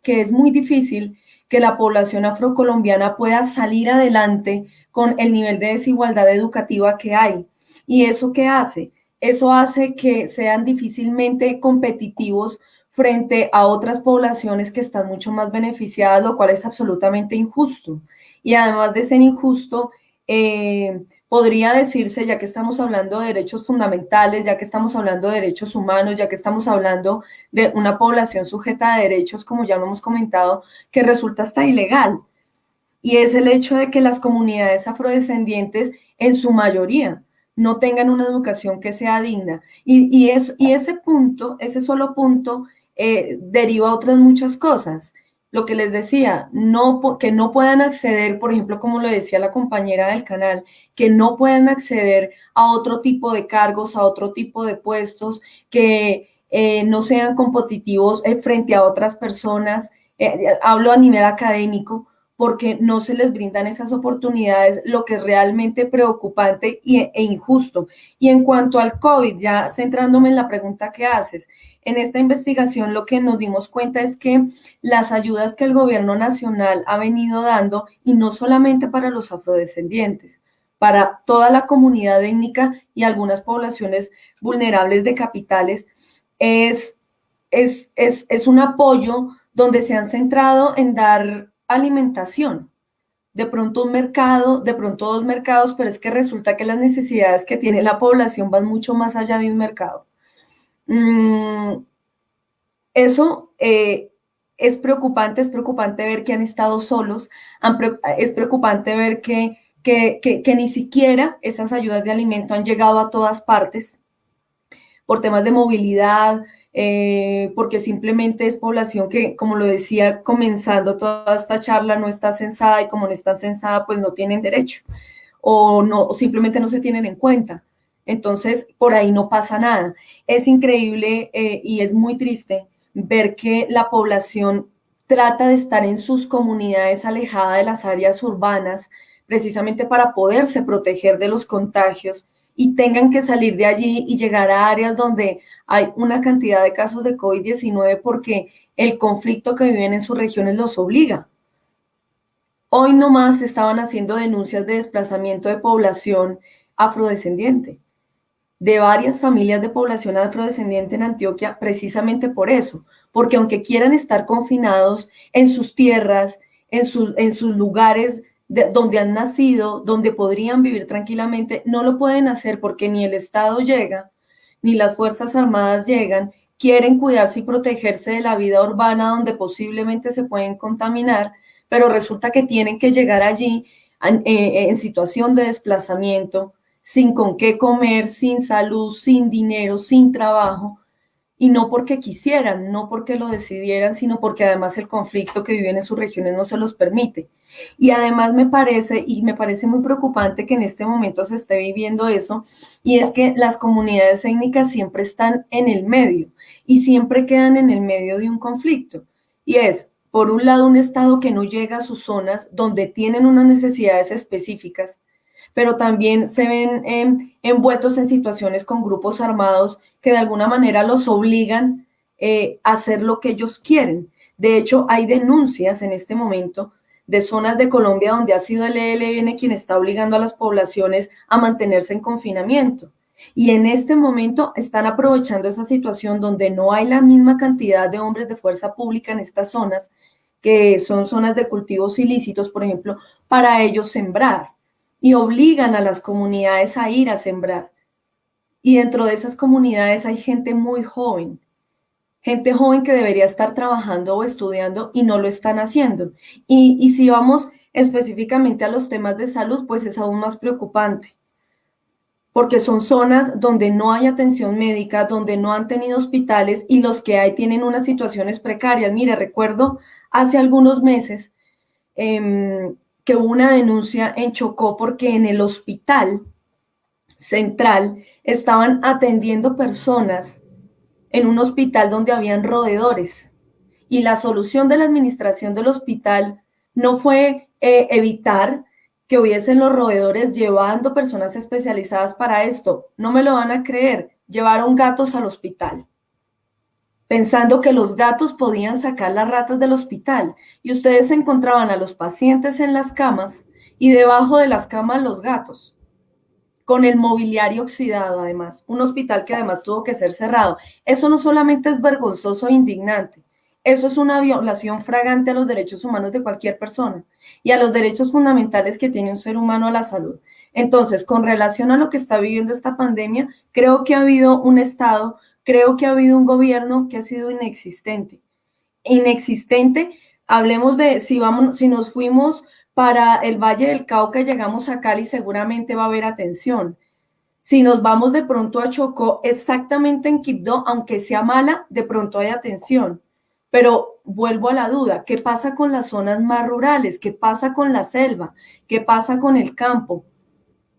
que es muy difícil que la población afrocolombiana pueda salir adelante con el nivel de desigualdad educativa que hay. ¿Y eso qué hace? Eso hace que sean difícilmente competitivos frente a otras poblaciones que están mucho más beneficiadas, lo cual es absolutamente injusto. Y además de ser injusto, podría decirse, ya que estamos hablando de derechos fundamentales, ya que estamos hablando de derechos humanos, ya que estamos hablando de una población sujeta a derechos, como ya lo hemos comentado, que resulta hasta ilegal. Y es el hecho de que las comunidades afrodescendientes, en su mayoría, no tengan una educación que sea digna. Y ese punto, ese solo punto, deriva a otras muchas cosas. Lo que les decía, que no puedan acceder, por ejemplo, como lo decía la compañera del canal, que no puedan acceder a otro tipo de cargos, a otro tipo de puestos, que no sean competitivos frente a otras personas. Hablo a nivel académico, porque no se les brindan esas oportunidades, lo que es realmente preocupante e injusto. Y en cuanto al COVID, ya centrándome en la pregunta que haces, en esta investigación lo que nos dimos cuenta es que las ayudas que el gobierno nacional ha venido dando, y no solamente para los afrodescendientes, para toda la comunidad étnica y algunas poblaciones vulnerables de capitales, es un apoyo donde se han centrado en dar alimentación. De pronto un mercado, de pronto dos mercados, pero es que resulta que las necesidades que tiene la población van mucho más allá de un mercado. Eso es preocupante ver que han estado solos, es preocupante ver que ni siquiera esas ayudas de alimento han llegado a todas partes por temas de movilidad, porque simplemente es población que, como lo decía comenzando toda esta charla, no está censada, y como no está censada, pues no tienen derecho, o simplemente no se tienen en cuenta. Entonces, por ahí no pasa nada. Es increíble y es muy triste ver que la población trata de estar en sus comunidades alejada de las áreas urbanas, precisamente para poderse proteger de los contagios, y tengan que salir de allí y llegar a áreas donde hay una cantidad de casos de COVID-19 porque el conflicto que viven en sus regiones los obliga. Hoy nomás estaban haciendo denuncias de desplazamiento de población afrodescendiente, de varias familias de población afrodescendiente en Antioquia, precisamente por eso, porque aunque quieran estar confinados en sus tierras, en sus lugares donde han nacido, donde podrían vivir tranquilamente, no lo pueden hacer porque ni el Estado llega, ni las Fuerzas Armadas llegan, quieren cuidarse y protegerse de la vida urbana donde posiblemente se pueden contaminar, pero resulta que tienen que llegar allí en situación de desplazamiento, sin con qué comer, sin salud, sin dinero, sin trabajo, y no porque quisieran, no porque lo decidieran, sino porque además el conflicto que viven en sus regiones no se los permite. Y además me parece muy preocupante que en este momento se esté viviendo eso, y es que las comunidades étnicas siempre están en el medio y siempre quedan en el medio de un conflicto. Y es, por un lado, un Estado que no llega a sus zonas donde tienen unas necesidades específicas, pero también se ven envueltos en situaciones con grupos armados que de alguna manera los obligan a hacer lo que ellos quieren. De hecho, hay denuncias en este momento de zonas de Colombia donde ha sido el ELN quien está obligando a las poblaciones a mantenerse en confinamiento. Y en este momento están aprovechando esa situación donde no hay la misma cantidad de hombres de fuerza pública en estas zonas, que son zonas de cultivos ilícitos, por ejemplo, para ellos sembrar, y obligan a las comunidades a ir a sembrar. Y dentro de esas comunidades hay gente muy joven, gente joven que debería estar trabajando o estudiando y no lo están haciendo. Y si vamos específicamente a los temas de salud, pues es aún más preocupante, porque son zonas donde no hay atención médica, donde no han tenido hospitales, y los que hay tienen unas situaciones precarias. Mire, recuerdo hace algunos meses que hubo una denuncia en Chocó porque en el hospital central estaban atendiendo personas en un hospital donde habían roedores, y la solución de la administración del hospital no fue evitar que hubiesen los roedores llevando personas especializadas para esto. No me lo van a creer, llevaron gatos al hospital, pensando que los gatos podían sacar las ratas del hospital, y ustedes encontraban a los pacientes en las camas y debajo de las camas los gatos, con el mobiliario oxidado además, un hospital que además tuvo que ser cerrado. Eso no solamente es vergonzoso e indignante, eso es una violación flagrante a los derechos humanos de cualquier persona y a los derechos fundamentales que tiene un ser humano a la salud. Entonces, con relación a lo que está viviendo esta pandemia, creo que ha habido un Estado, creo que ha habido un gobierno que ha sido inexistente. Inexistente, hablemos de si nos fuimos para el Valle del Cauca y llegamos a Cali, seguramente va a haber atención. Si nos vamos de pronto a Chocó, exactamente en Quibdó, aunque sea mala, de pronto hay atención. Pero vuelvo a la duda, ¿qué pasa con las zonas más rurales? ¿Qué pasa con la selva? ¿Qué pasa con el campo?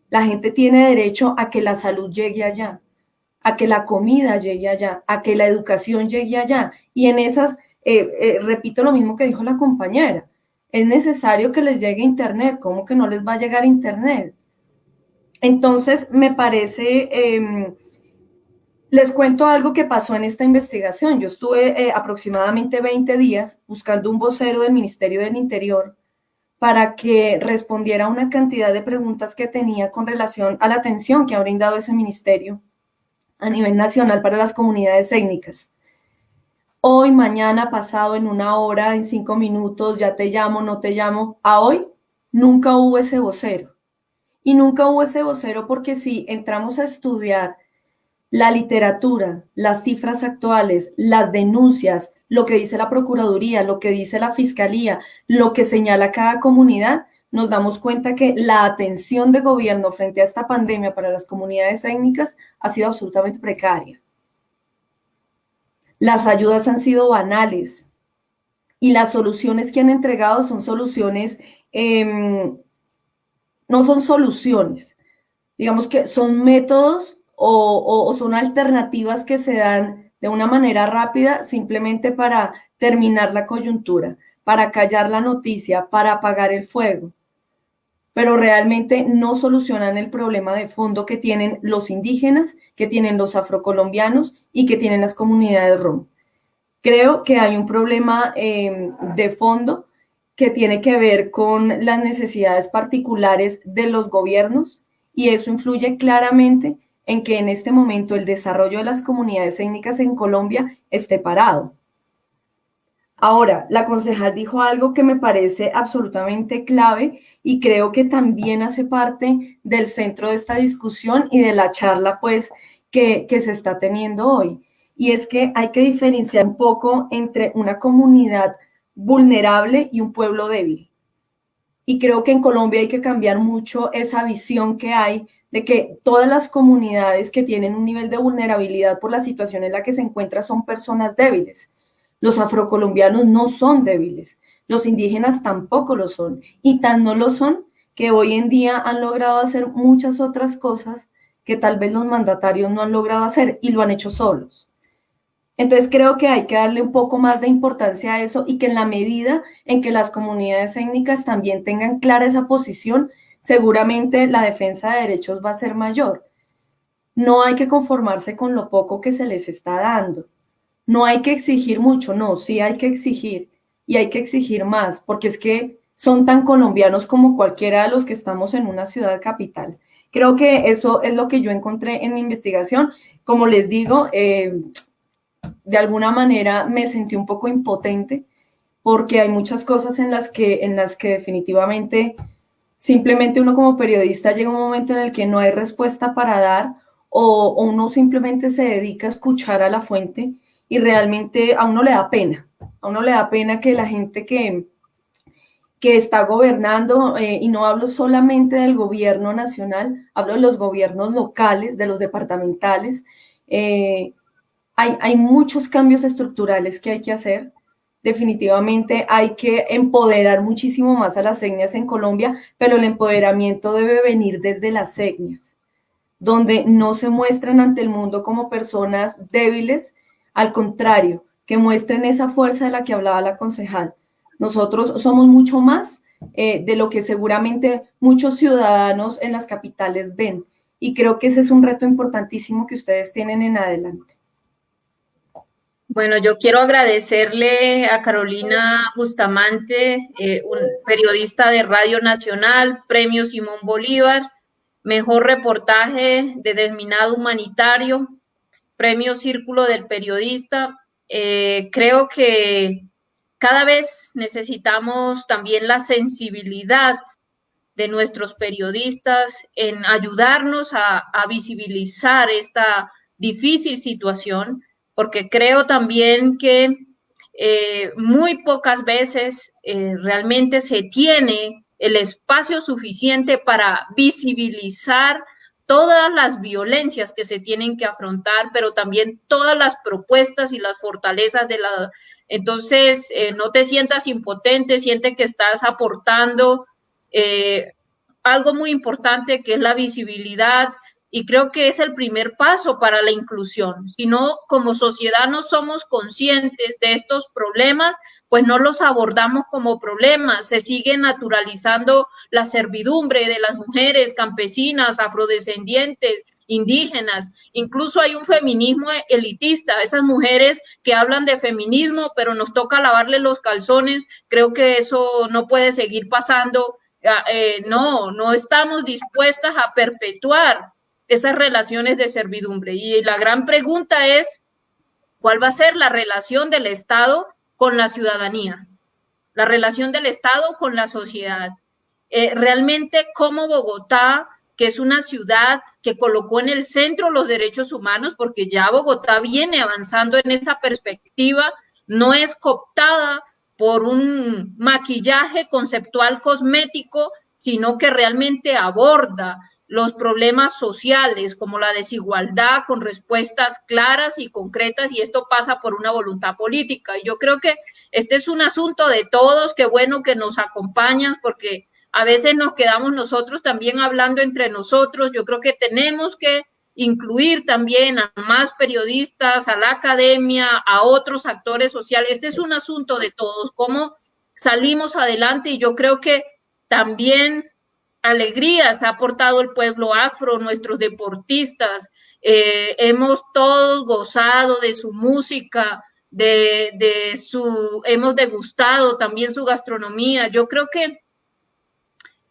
La gente tiene derecho a que la salud llegue allá, a que la comida llegue allá, a que la educación llegue allá. Y en esas, repito lo mismo que dijo la compañera, es necesario que les llegue internet. ¿Cómo que no les va a llegar internet? Entonces, me parece, les cuento algo que pasó en esta investigación. Yo estuve aproximadamente 20 días buscando un vocero del Ministerio del Interior para que respondiera a una cantidad de preguntas que tenía con relación a la atención que ha brindado ese ministerio a nivel nacional para las comunidades étnicas. Hoy, mañana, pasado, en 1 hora, en 5 minutos, ya te llamo, no te llamo. A hoy nunca hubo ese vocero. Y nunca hubo ese vocero porque si entramos a estudiar la literatura, las cifras actuales, las denuncias, lo que dice la Procuraduría, lo que dice la Fiscalía, lo que señala cada comunidad, nos damos cuenta que la atención de gobierno frente a esta pandemia para las comunidades étnicas ha sido absolutamente precaria. Las ayudas han sido banales y las soluciones que han entregado son soluciones, no son soluciones, digamos que son métodos o son alternativas que se dan de una manera rápida simplemente para terminar la coyuntura, para callar la noticia, para apagar el fuego, pero realmente no solucionan el problema de fondo que tienen los indígenas, que tienen los afrocolombianos y que tienen las comunidades rom. Creo que hay un problema de fondo que tiene que ver con las necesidades particulares de los gobiernos y eso influye claramente en que en este momento el desarrollo de las comunidades étnicas en Colombia esté parado. Ahora, la concejal dijo algo que me parece absolutamente clave y creo que también hace parte del centro de esta discusión y de la charla pues que se está teniendo hoy. Y es que hay que diferenciar un poco entre una comunidad vulnerable y un pueblo débil. Y creo que en Colombia hay que cambiar mucho esa visión que hay de que todas las comunidades que tienen un nivel de vulnerabilidad por la situación en la que se encuentran son personas débiles. Los afrocolombianos no son débiles, los indígenas tampoco lo son, y tan no lo son que hoy en día han logrado hacer muchas otras cosas que tal vez los mandatarios no han logrado hacer y lo han hecho solos. Entonces creo que hay que darle un poco más de importancia a eso y que en la medida en que las comunidades étnicas también tengan clara esa posición, seguramente la defensa de derechos va a ser mayor. No hay que conformarse con lo poco que se les está dando. No hay que exigir mucho, no, sí hay que exigir y hay que exigir más, porque es que son tan colombianos como cualquiera de los que estamos en una ciudad capital. Creo que eso es lo que yo encontré en mi investigación. Como les digo, de alguna manera me sentí un poco impotente porque hay muchas cosas en las que definitivamente simplemente uno como periodista llega un momento en el que no hay respuesta para dar o uno simplemente se dedica a escuchar a la fuente y realmente a uno le da pena que la gente que está gobernando, y no hablo solamente del gobierno nacional, hablo de los gobiernos locales, de los departamentales, hay muchos cambios estructurales que hay que hacer. Definitivamente hay que empoderar muchísimo más a las etnias en Colombia, pero el empoderamiento debe venir desde las etnias, donde no se muestren ante el mundo como personas débiles, al contrario, que muestren esa fuerza de la que hablaba la concejal. Nosotros somos mucho más de lo que seguramente muchos ciudadanos en las capitales ven, y creo que ese es un reto importantísimo que ustedes tienen en adelante. Bueno, yo quiero agradecerle a Carolina Bustamante, un periodista de Radio Nacional, Premio Simón Bolívar, mejor reportaje de Desminado Humanitario, Premio Círculo del Periodista. Creo que cada vez necesitamos también la sensibilidad de nuestros periodistas en ayudarnos a visibilizar esta difícil situación, porque creo también que muy pocas veces realmente se tiene el espacio suficiente para visibilizar todas las violencias que se tienen que afrontar, pero también todas las propuestas y las fortalezas de la... Entonces, no te sientas impotente, siente que estás aportando algo muy importante que es la visibilidad, y creo que es el primer paso para la inclusión. Si no, como sociedad no somos conscientes de estos problemas, pues no los abordamos como problemas. Se sigue naturalizando la servidumbre de las mujeres campesinas, afrodescendientes, indígenas. Incluso hay un feminismo elitista, esas mujeres que hablan de feminismo, pero nos toca lavarle los calzones. Creo que eso no puede seguir pasando. No estamos dispuestas a perpetuar esas relaciones de servidumbre. Y la gran pregunta es, ¿cuál va a ser la relación del Estado con la ciudadanía? La relación del Estado con la sociedad. Realmente, como Bogotá, que es una ciudad que colocó en el centro los derechos humanos, porque ya Bogotá viene avanzando en esa perspectiva, no es cooptada por un maquillaje conceptual cosmético, sino que realmente aborda los problemas sociales como la desigualdad con respuestas claras y concretas, y esto pasa por una voluntad política. Y yo creo que este es un asunto de todos, qué bueno que nos acompañan, porque a veces nos quedamos nosotros también hablando entre nosotros. Yo creo que tenemos que incluir también a más periodistas, a la academia, a otros actores sociales. Este es un asunto de todos, cómo salimos adelante, y yo creo que también alegrías ha aportado el pueblo afro, nuestros deportistas, hemos todos gozado de su música, hemos degustado también su gastronomía. Yo creo que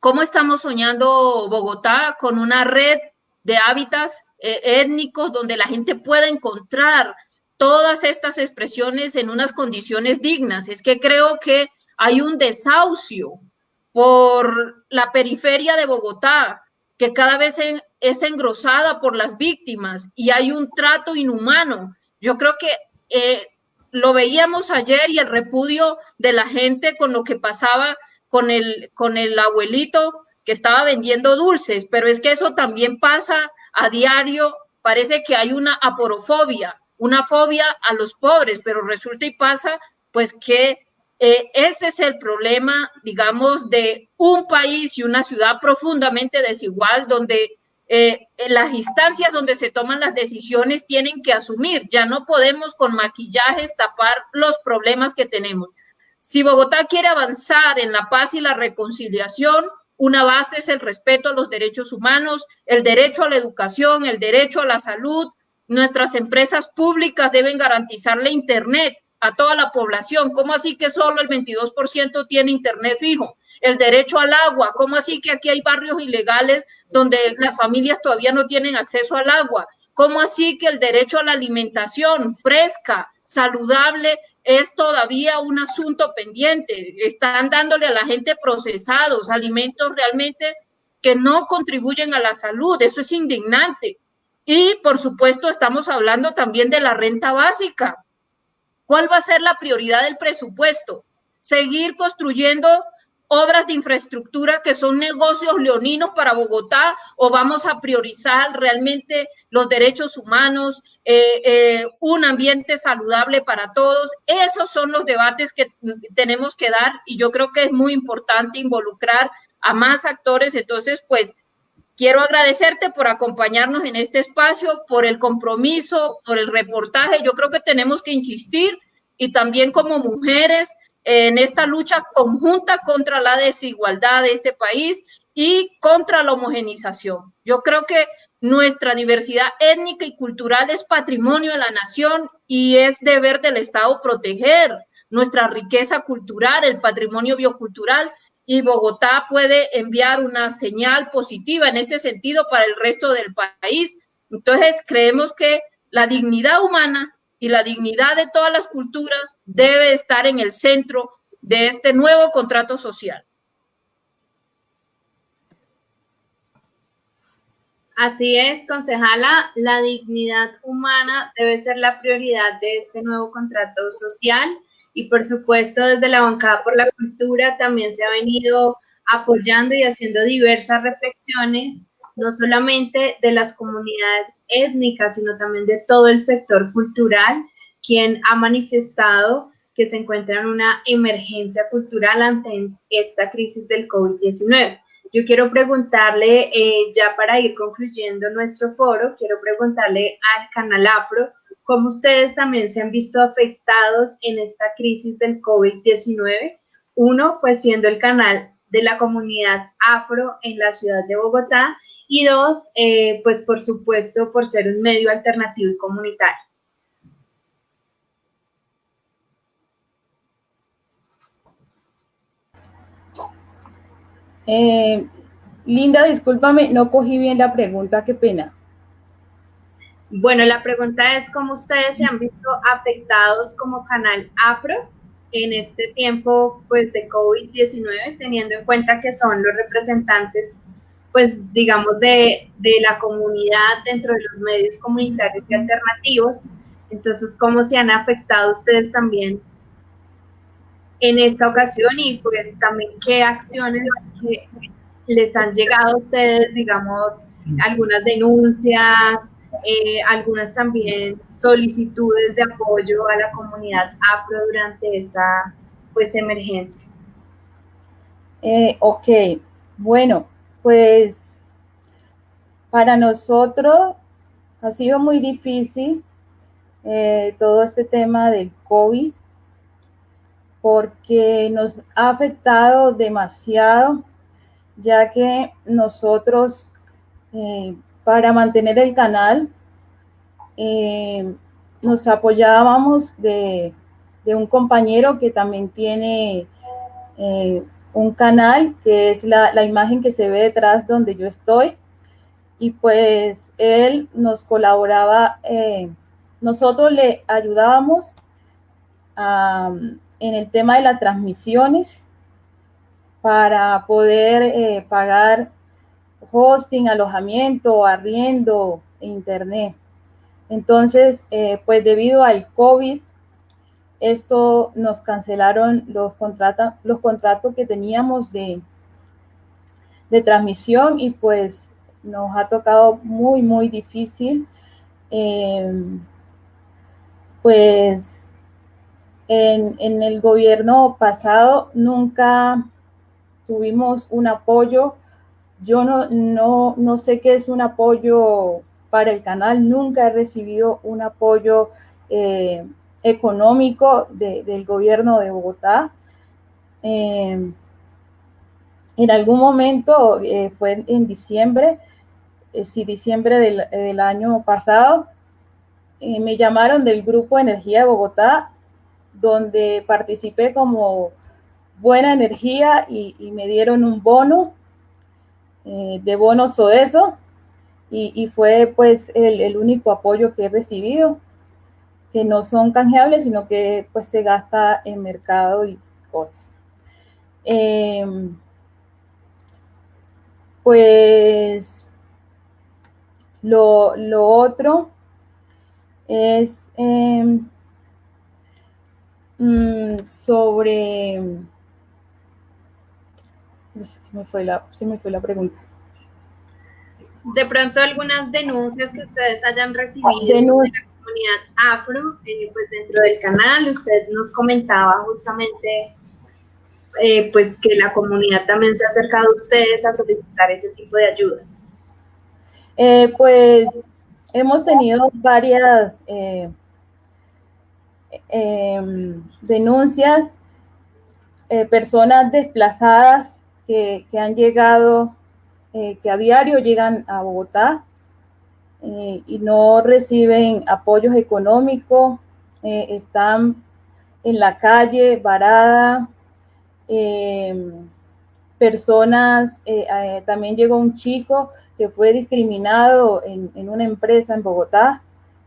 cómo estamos soñando Bogotá con una red de hábitats étnicos donde la gente pueda encontrar todas estas expresiones en unas condiciones dignas. Es que creo que hay un desahucio por la periferia de Bogotá, que cada vez es engrosada por las víctimas, y hay un trato inhumano. Yo creo que lo veíamos ayer, y el repudio de la gente con lo que pasaba con el abuelito que estaba vendiendo dulces, pero es que eso también pasa a diario. Parece que hay una aporofobia, una fobia a los pobres, pero resulta y pasa pues que ese es el problema, digamos, de un país y una ciudad profundamente desigual, donde en las instancias donde se toman las decisiones tienen que asumir. Ya no podemos con maquillajes tapar los problemas que tenemos. Si Bogotá quiere avanzar en la paz y la reconciliación, una base es el respeto a los derechos humanos, el derecho a la educación, el derecho a la salud. Nuestras empresas públicas deben garantizarle Internet a toda la población. ¿Cómo así que solo el 22% tiene Internet fijo? El derecho al agua. ¿Cómo así que aquí hay barrios ilegales donde las familias todavía no tienen acceso al agua? ¿Cómo así que el derecho a la alimentación fresca, saludable, es todavía un asunto pendiente? Están dándole a la gente procesados, alimentos realmente que no contribuyen a la salud. Eso es indignante. Y, por supuesto, estamos hablando también de la renta básica. ¿Cuál va a ser la prioridad del presupuesto? ¿Seguir construyendo obras de infraestructura que son negocios leoninos para Bogotá, o vamos a priorizar realmente los derechos humanos, un ambiente saludable para todos? Esos son los debates que tenemos que dar, y yo creo que es muy importante involucrar a más actores. Entonces, pues, quiero agradecerte por acompañarnos en este espacio, por el compromiso, por el reportaje. Yo creo que tenemos que insistir, y también como mujeres, en esta lucha conjunta contra la desigualdad de este país y contra la homogenización. Yo creo que nuestra diversidad étnica y cultural es patrimonio de la nación, y es deber del Estado proteger nuestra riqueza cultural, el patrimonio biocultural, y Bogotá puede enviar una señal positiva en este sentido para el resto del país. Entonces, creemos que la dignidad humana y la dignidad de todas las culturas debe estar en el centro de este nuevo contrato social. Así es, concejala, la dignidad humana debe ser la prioridad de este nuevo contrato social, y por supuesto desde la bancada por la cultura también se ha venido apoyando y haciendo diversas reflexiones, no solamente de las comunidades étnicas, sino también de todo el sector cultural, quien ha manifestado que se encuentra en una emergencia cultural ante esta crisis del COVID-19. Yo quiero preguntarle, ya para ir concluyendo nuestro foro, quiero preguntarle al Canal Afro, cómo ustedes también se han visto afectados en esta crisis del COVID-19. Uno, pues siendo el canal de la comunidad afro en la ciudad de Bogotá, y dos, pues por supuesto, por ser un medio alternativo y comunitario. Linda, discúlpame, no cogí bien la pregunta, qué pena. Bueno, la pregunta es cómo ustedes se han visto afectados como canal afro en este tiempo pues de COVID-19, teniendo en cuenta que son los representantes pues digamos de la comunidad dentro de los medios comunitarios y alternativos. Entonces, ¿cómo se han afectado ustedes también en esta ocasión y pues también qué acciones que les han llegado a ustedes, digamos, algunas denuncias, algunas también solicitudes de apoyo a la comunidad afro durante esta pues emergencia? Ok, bueno, pues para nosotros ha sido muy difícil todo este tema del COVID porque nos ha afectado demasiado, ya que nosotros para mantener el canal nos apoyábamos de un compañero que también tiene un canal, que es la imagen que se ve detrás donde yo estoy, y pues él nos colaboraba, nosotros le ayudábamos en el tema de las transmisiones para poder pagar hosting, alojamiento, arriendo, internet. Entonces, pues debido al COVID, esto nos cancelaron los contratos que teníamos de transmisión y pues nos ha tocado muy, muy difícil. Pues en el gobierno pasado nunca tuvimos un apoyo. Yo no sé qué es un apoyo para el canal, nunca he recibido un apoyo económico del gobierno de Bogotá. En algún momento, fue en diciembre, diciembre del año pasado, me llamaron del Grupo Energía de Bogotá, donde participé como buena energía y me dieron un bono de bono Sodeso y fue pues el único apoyo que he recibido, que no son canjeables, sino que pues se gasta en mercado y cosas. Pues lo otro es sobre... Se me fue la pregunta. De pronto algunas denuncias que ustedes hayan recibido de la comunidad afro, pues dentro del canal, usted nos comentaba justamente pues que la comunidad también se ha acercado a ustedes a solicitar ese tipo de ayudas. Pues hemos tenido varias denuncias, personas desplazadas que han llegado, que a diario llegan a Bogotá y no reciben apoyos económicos, están en la calle, varada. Personas, también llegó un chico que fue discriminado en una empresa en Bogotá,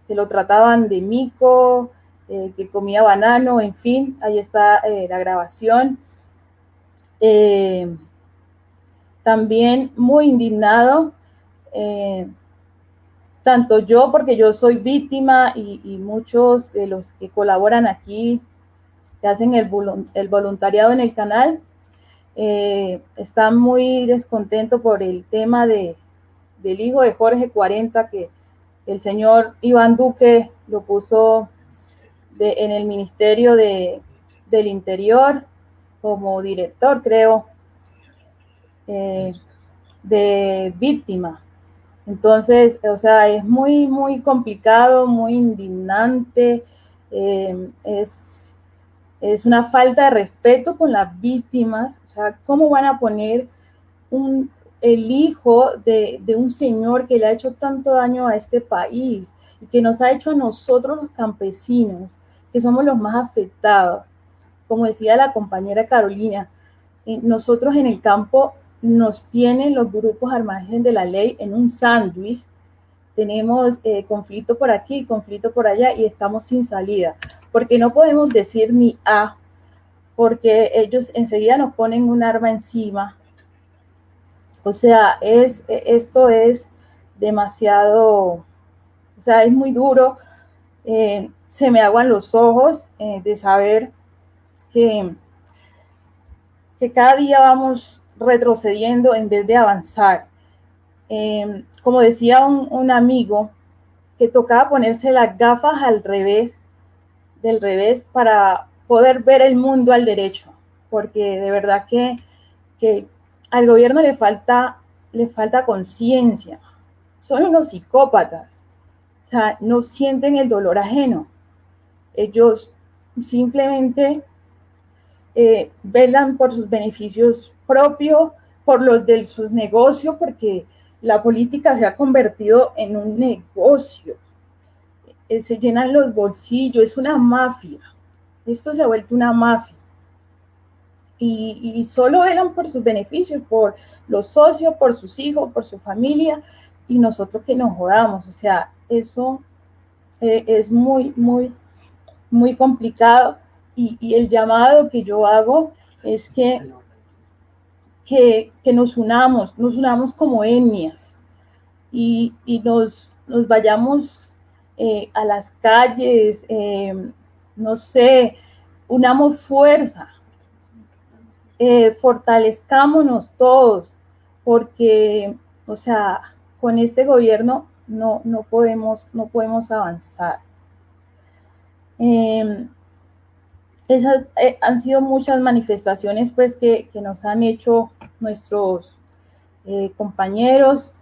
que lo trataban de mico, que comía banano, en fin, ahí está la grabación. También muy indignado, tanto yo, porque yo soy víctima, y muchos de los que colaboran aquí, que hacen el voluntariado en el canal, están muy descontentos por el tema del hijo de Jorge 40, que el señor Iván Duque lo puso en el Ministerio del Interior como director, creo, de víctima. Entonces, o sea, es muy, muy complicado, muy indignante, es una falta de respeto con las víctimas. O sea, ¿cómo van a poner el hijo de un señor que le ha hecho tanto daño a este país y que nos ha hecho a nosotros los campesinos, que somos los más afectados? Como decía la compañera Carolina, nosotros en el campo nos tienen los grupos al margen de la ley en un sándwich. Tenemos conflicto por aquí, conflicto por allá y estamos sin salida, porque no podemos decir ni A, porque ellos enseguida nos ponen un arma encima. O sea, esto es demasiado, o sea, es muy duro. Se me aguan los ojos de saber que cada día vamos retrocediendo en vez de avanzar. Como decía un amigo, que tocaba ponerse las gafas del revés, para poder ver el mundo al derecho, porque de verdad que al gobierno le falta conciencia. Son unos psicópatas, o sea, no sienten el dolor ajeno. Ellos simplemente velan por sus beneficios propios, por los de sus negocios, porque la política se ha convertido en un negocio. Se llenan los bolsillos, es una mafia. Esto se ha vuelto una mafia. Y solo velan por sus beneficios, por los socios, por sus hijos, por su familia, y nosotros que nos jodamos. O sea, eso es muy, muy, muy complicado. Y el llamado que yo hago es que nos unamos como etnias y nos vayamos a las calles, no sé, unamos fuerza, fortalezcámonos todos, porque, o sea, con este gobierno no podemos avanzar. Esas han sido muchas manifestaciones pues que nos han hecho nuestros compañeros,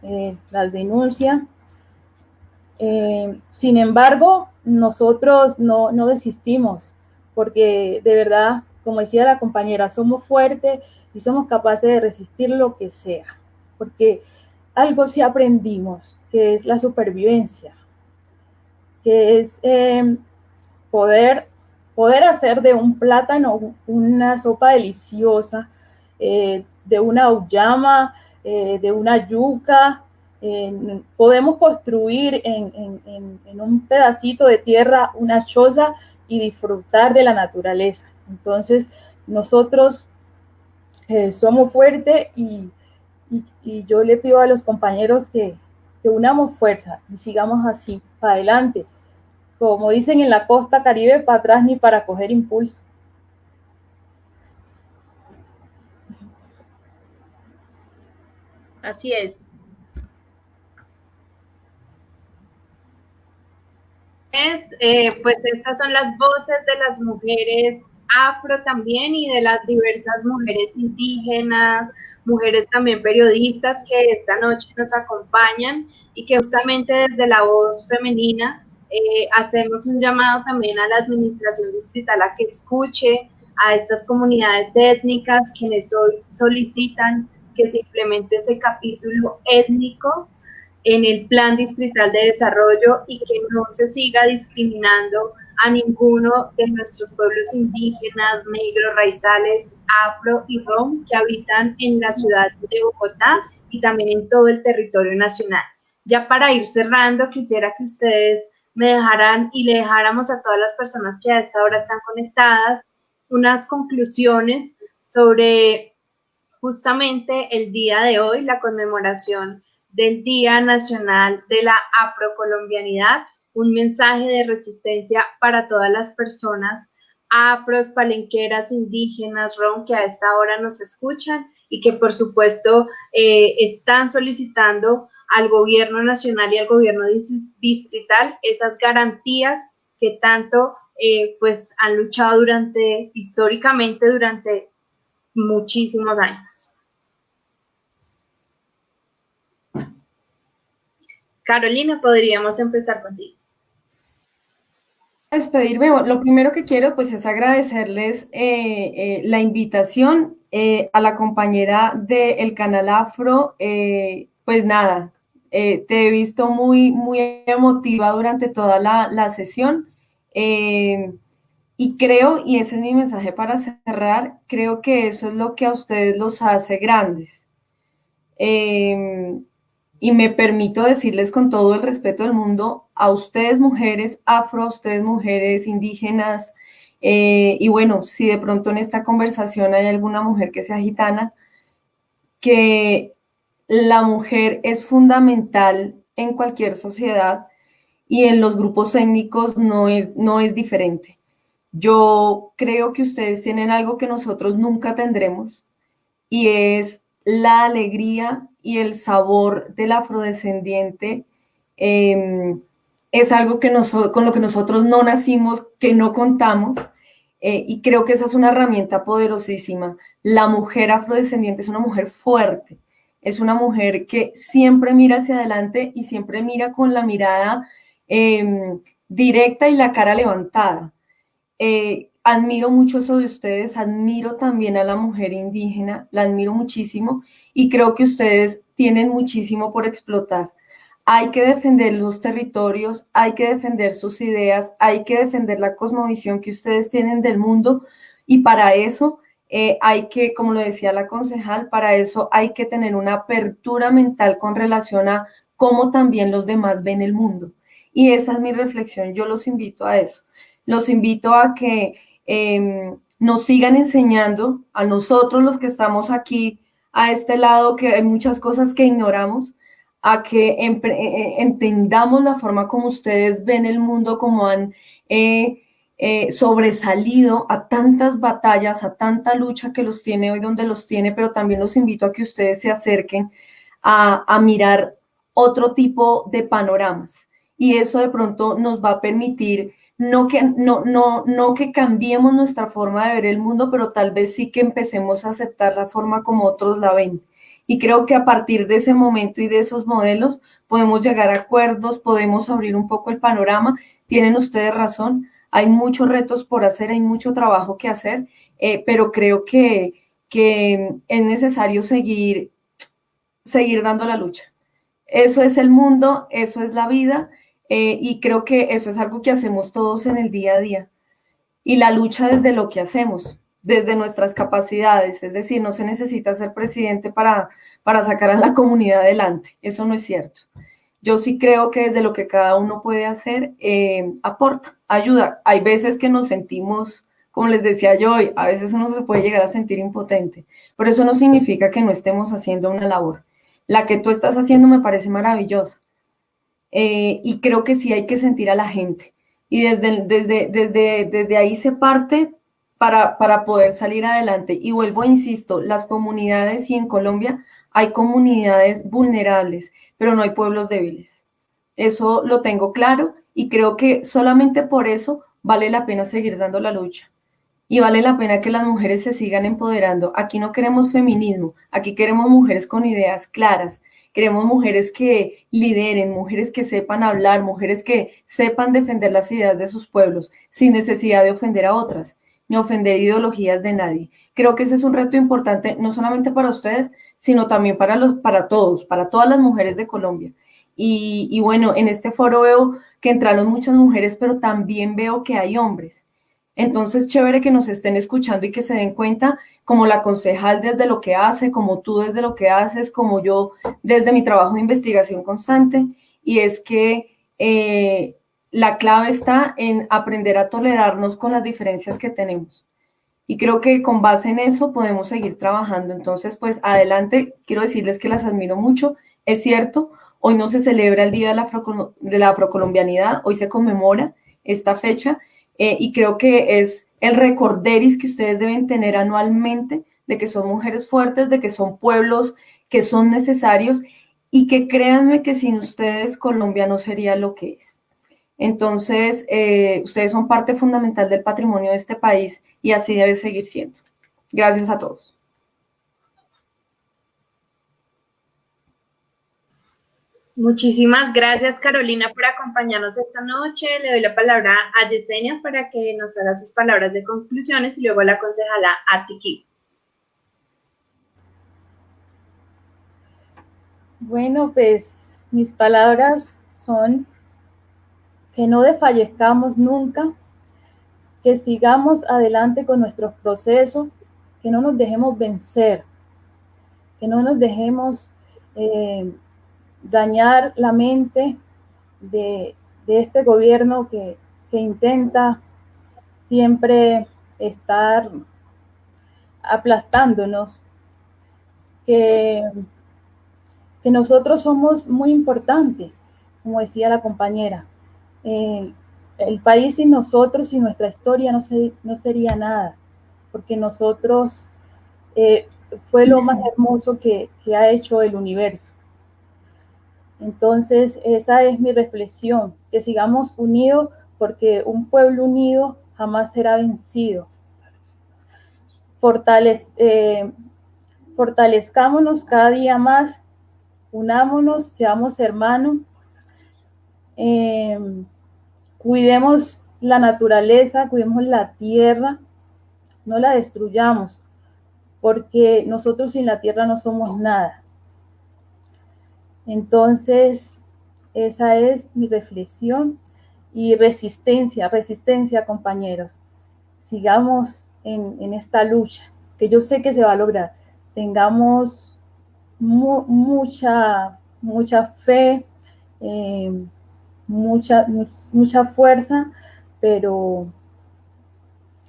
las denuncias. Sin embargo, nosotros no desistimos, porque de verdad, como decía la compañera, somos fuertes y somos capaces de resistir lo que sea, porque algo sí aprendimos, que es la supervivencia, que es poder hacer de un plátano una sopa deliciosa, de una auyama, de una yuca. Podemos construir en un pedacito de tierra una choza y disfrutar de la naturaleza. Entonces, nosotros somos fuertes y yo le pido a los compañeros que unamos fuerza y sigamos así, para adelante. Como dicen en la costa Caribe, para atrás ni para coger impulso. Así es. Pues estas son las voces de las mujeres afro también y de las diversas mujeres indígenas, mujeres también periodistas que esta noche nos acompañan y que justamente desde la voz femenina hacemos un llamado también a la administración distrital a que escuche a estas comunidades étnicas quienes hoy solicitan que se implemente ese capítulo étnico en el Plan Distrital de Desarrollo y que no se siga discriminando a ninguno de nuestros pueblos indígenas, negros, raizales, afro y rom que habitan en la ciudad de Bogotá y también en todo el territorio nacional. Ya para ir cerrando, quisiera que ustedes me dejaran y le dejáramos a todas las personas que a esta hora están conectadas unas conclusiones sobre justamente el día de hoy, la conmemoración del Día Nacional de la Afrocolombianidad, un mensaje de resistencia para todas las personas afros, palenqueras, indígenas, rom, que a esta hora nos escuchan y que por supuesto están solicitando al gobierno nacional y al gobierno distrital esas garantías que tanto pues han luchado históricamente durante muchísimos años. Carolina, podríamos empezar contigo. Despedirme, lo primero que quiero pues es agradecerles la invitación a la compañera del canal Afro, pues nada, te he visto muy emotiva durante toda la sesión y creo, y ese es mi mensaje para cerrar, creo que eso es lo que a ustedes los hace grandes. Y me permito decirles con todo el respeto del mundo, a ustedes mujeres afro, a ustedes mujeres indígenas, y bueno, si de pronto en esta conversación hay alguna mujer que sea gitana, que la mujer es fundamental en cualquier sociedad y en los grupos étnicos no es diferente. Yo creo que ustedes tienen algo que nosotros nunca tendremos y es la alegría y el sabor del afrodescendiente. Es algo que con lo que nosotros no nacimos, que no contamos, y creo que esa es una herramienta poderosísima. La mujer afrodescendiente es una mujer fuerte, es una mujer que siempre mira hacia adelante y siempre mira con la mirada directa y la cara levantada. Admiro mucho eso de ustedes, admiro también a la mujer indígena, la admiro muchísimo y creo que ustedes tienen muchísimo por explotar. Hay que defender los territorios, hay que defender sus ideas, hay que defender la cosmovisión que ustedes tienen del mundo y para eso hay que, como lo decía la concejal, para eso hay que tener una apertura mental con relación a cómo también los demás ven el mundo. Y esa es mi reflexión, yo los invito a eso. Los invito a que nos sigan enseñando a nosotros los que estamos aquí a este lado, que hay muchas cosas que ignoramos, a que entendamos la forma como ustedes ven el mundo, como han sobresalido a tantas batallas, a tanta lucha que los tiene hoy donde los tiene, pero también los invito a que ustedes se acerquen a mirar otro tipo de panoramas. Y eso de pronto nos va a permitir no que cambiemos nuestra forma de ver el mundo, pero tal vez sí que empecemos a aceptar la forma como otros la ven. Y creo que a partir de ese momento y de esos modelos podemos llegar a acuerdos, podemos abrir un poco el panorama. Tienen ustedes razón, hay muchos retos por hacer, hay mucho trabajo que hacer, pero creo que es necesario seguir dando la lucha. Eso es el mundo, eso es la vida, y creo que eso es algo que hacemos todos en el día a día. Y la lucha desde lo que hacemos, desde nuestras capacidades, es decir, no se necesita ser presidente para sacar a la comunidad adelante, eso no es cierto. Yo sí creo que desde lo que cada uno puede hacer, aporta, ayuda. Hay veces que nos sentimos, como les decía yo hoy, a veces uno se puede llegar a sentir impotente, pero eso no significa que no estemos haciendo una labor. La que tú estás haciendo me parece maravillosa. Y creo que sí hay que sentir a la gente. Y desde ahí se parte para poder salir adelante. Y vuelvo, insisto, las comunidades y en Colombia hay comunidades vulnerables, pero no hay pueblos débiles. Eso lo tengo claro y creo que solamente por eso vale la pena seguir dando la lucha. Y vale la pena que las mujeres se sigan empoderando. Aquí no queremos feminismo, aquí queremos mujeres con ideas claras, queremos mujeres que lideren, mujeres que sepan hablar, mujeres que sepan defender las ideas de sus pueblos sin necesidad de ofender a otras, ni ofender ideologías de nadie. Creo que ese es un reto importante, no solamente para ustedes, sino también para todos, para todas las mujeres de Colombia. Y bueno, en este foro veo que entraron muchas mujeres, pero también veo que hay hombres. Entonces, chévere que nos estén escuchando y que se den cuenta, como la concejal desde lo que hace, como tú desde lo que haces, como yo desde mi trabajo de investigación constante, y es que la clave está en aprender a tolerarnos con las diferencias que tenemos. Y creo que con base en eso podemos seguir trabajando. Entonces, pues adelante, quiero decirles que las admiro mucho. Es cierto, hoy no se celebra el Día de la Afrocolombianidad, hoy se conmemora esta fecha, y creo que es el recorderis que ustedes deben tener anualmente de que son mujeres fuertes, de que son pueblos que son necesarios y que créanme que sin ustedes Colombia no sería lo que es. Entonces, ustedes son parte fundamental del patrimonio de este país y así debe seguir siendo. Gracias a todos. Muchísimas gracias, Carolina, por acompañarnos esta noche. Le doy la palabra a Yesenia para que nos haga sus palabras de conclusiones y luego la concejala Atiki. Bueno, pues mis palabras son que no desfallezcamos nunca, que sigamos adelante con nuestros procesos, que no nos dejemos vencer, que no nos dejemos dañar la mente de este gobierno que intenta siempre estar aplastándonos, que, que nosotros somos muy importantes, como decía la compañera. El país sin nosotros, sin nuestra historia, no sería nada, porque nosotros fue lo más hermoso que ha hecho el universo. Entonces, esa es mi reflexión, que sigamos unidos, porque un pueblo unido jamás será vencido. Fortalezcámonos cada día más, unámonos, seamos hermanos, cuidemos la naturaleza, cuidemos la tierra, no la destruyamos, porque nosotros sin la tierra no somos nada. Entonces, esa es mi reflexión y resistencia, compañeros. Sigamos en esta lucha, que yo sé que se va a lograr. Tengamos mucha fe, mucha fuerza, pero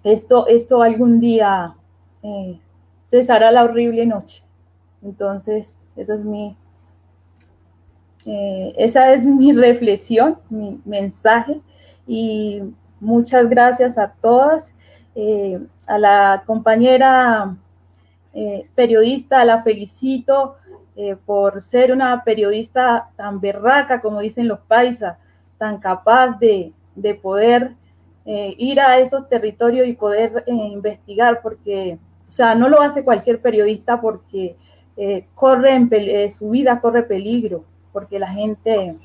esto algún día cesará la horrible noche. Entonces, esa es mi reflexión, mi mensaje, y muchas gracias a todas. A la compañera periodista la felicito por ser una periodista tan berraca, como dicen los paisas, tan capaz de poder ir a esos territorios y poder investigar, porque, o sea, no lo hace cualquier periodista, porque su vida corre peligro, porque la gente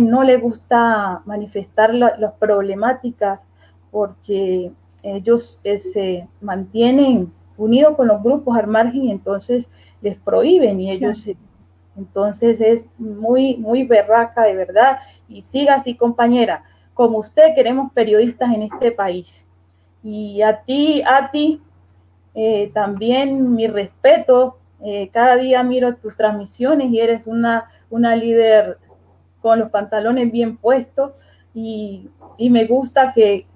no le gusta manifestar las problemáticas, porque ellos se mantienen unidos con los grupos al margen y entonces les prohíben y ellos entonces es muy berraca, de verdad. Y siga así, compañera, como usted queremos periodistas en este país. Y a ti también mi respeto. Cada día miro tus transmisiones y eres una líder con los pantalones bien puestos, y me gusta que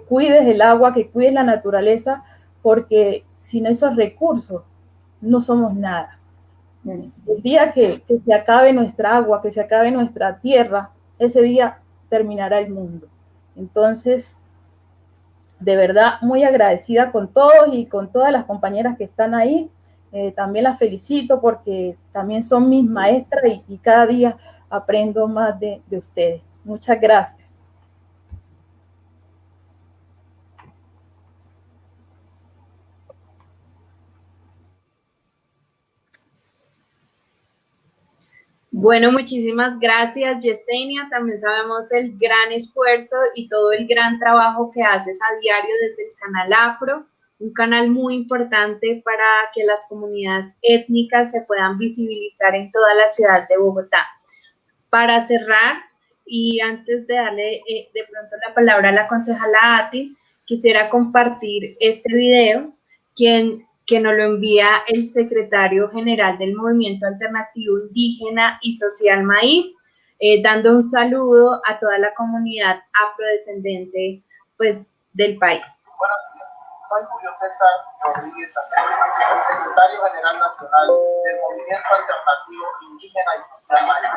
cuides el agua, que cuides la naturaleza, porque sin esos recursos no somos nada. El día que se acabe nuestra agua, que se acabe nuestra tierra, ese día terminará el mundo. Entonces, de verdad, muy agradecida con todos y con todas las compañeras que están ahí. También las felicito porque también son mis maestras y cada día aprendo más de ustedes. Muchas gracias. Bueno, muchísimas gracias, Yesenia. También sabemos el gran esfuerzo y todo el gran trabajo que haces a diario desde el canal Afro, un canal muy importante para que las comunidades étnicas se puedan visibilizar en toda la ciudad de Bogotá. Para cerrar, y antes de darle de pronto la palabra a la concejala Ati, quisiera compartir este video que nos lo envía el secretario general del Movimiento Alternativo Indígena y Social Maíz, dando un saludo a toda la comunidad afrodescendente, pues, del país. Buenos días, soy Julio César Rodríguez Acá, el secretario general nacional del Movimiento Alternativo Indígena y Social Maíz.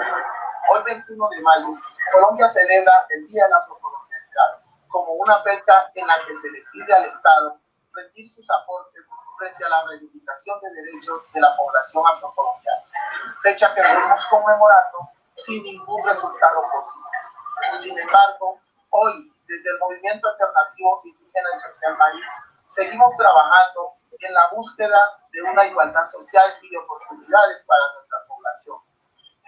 Hoy, 21 de mayo, Colombia celebra el Día de la Afrocolombianidad como una fecha en la que se le pide al Estado rendir sus aportes frente a la reivindicación de derechos de la población afrocolombiana, fecha que venimos conmemorando sin ningún resultado posible. Sin embargo, hoy, desde el Movimiento Alternativo Indígena y Social Maíz, seguimos trabajando en la búsqueda de una igualdad social y de oportunidades para nuestra población.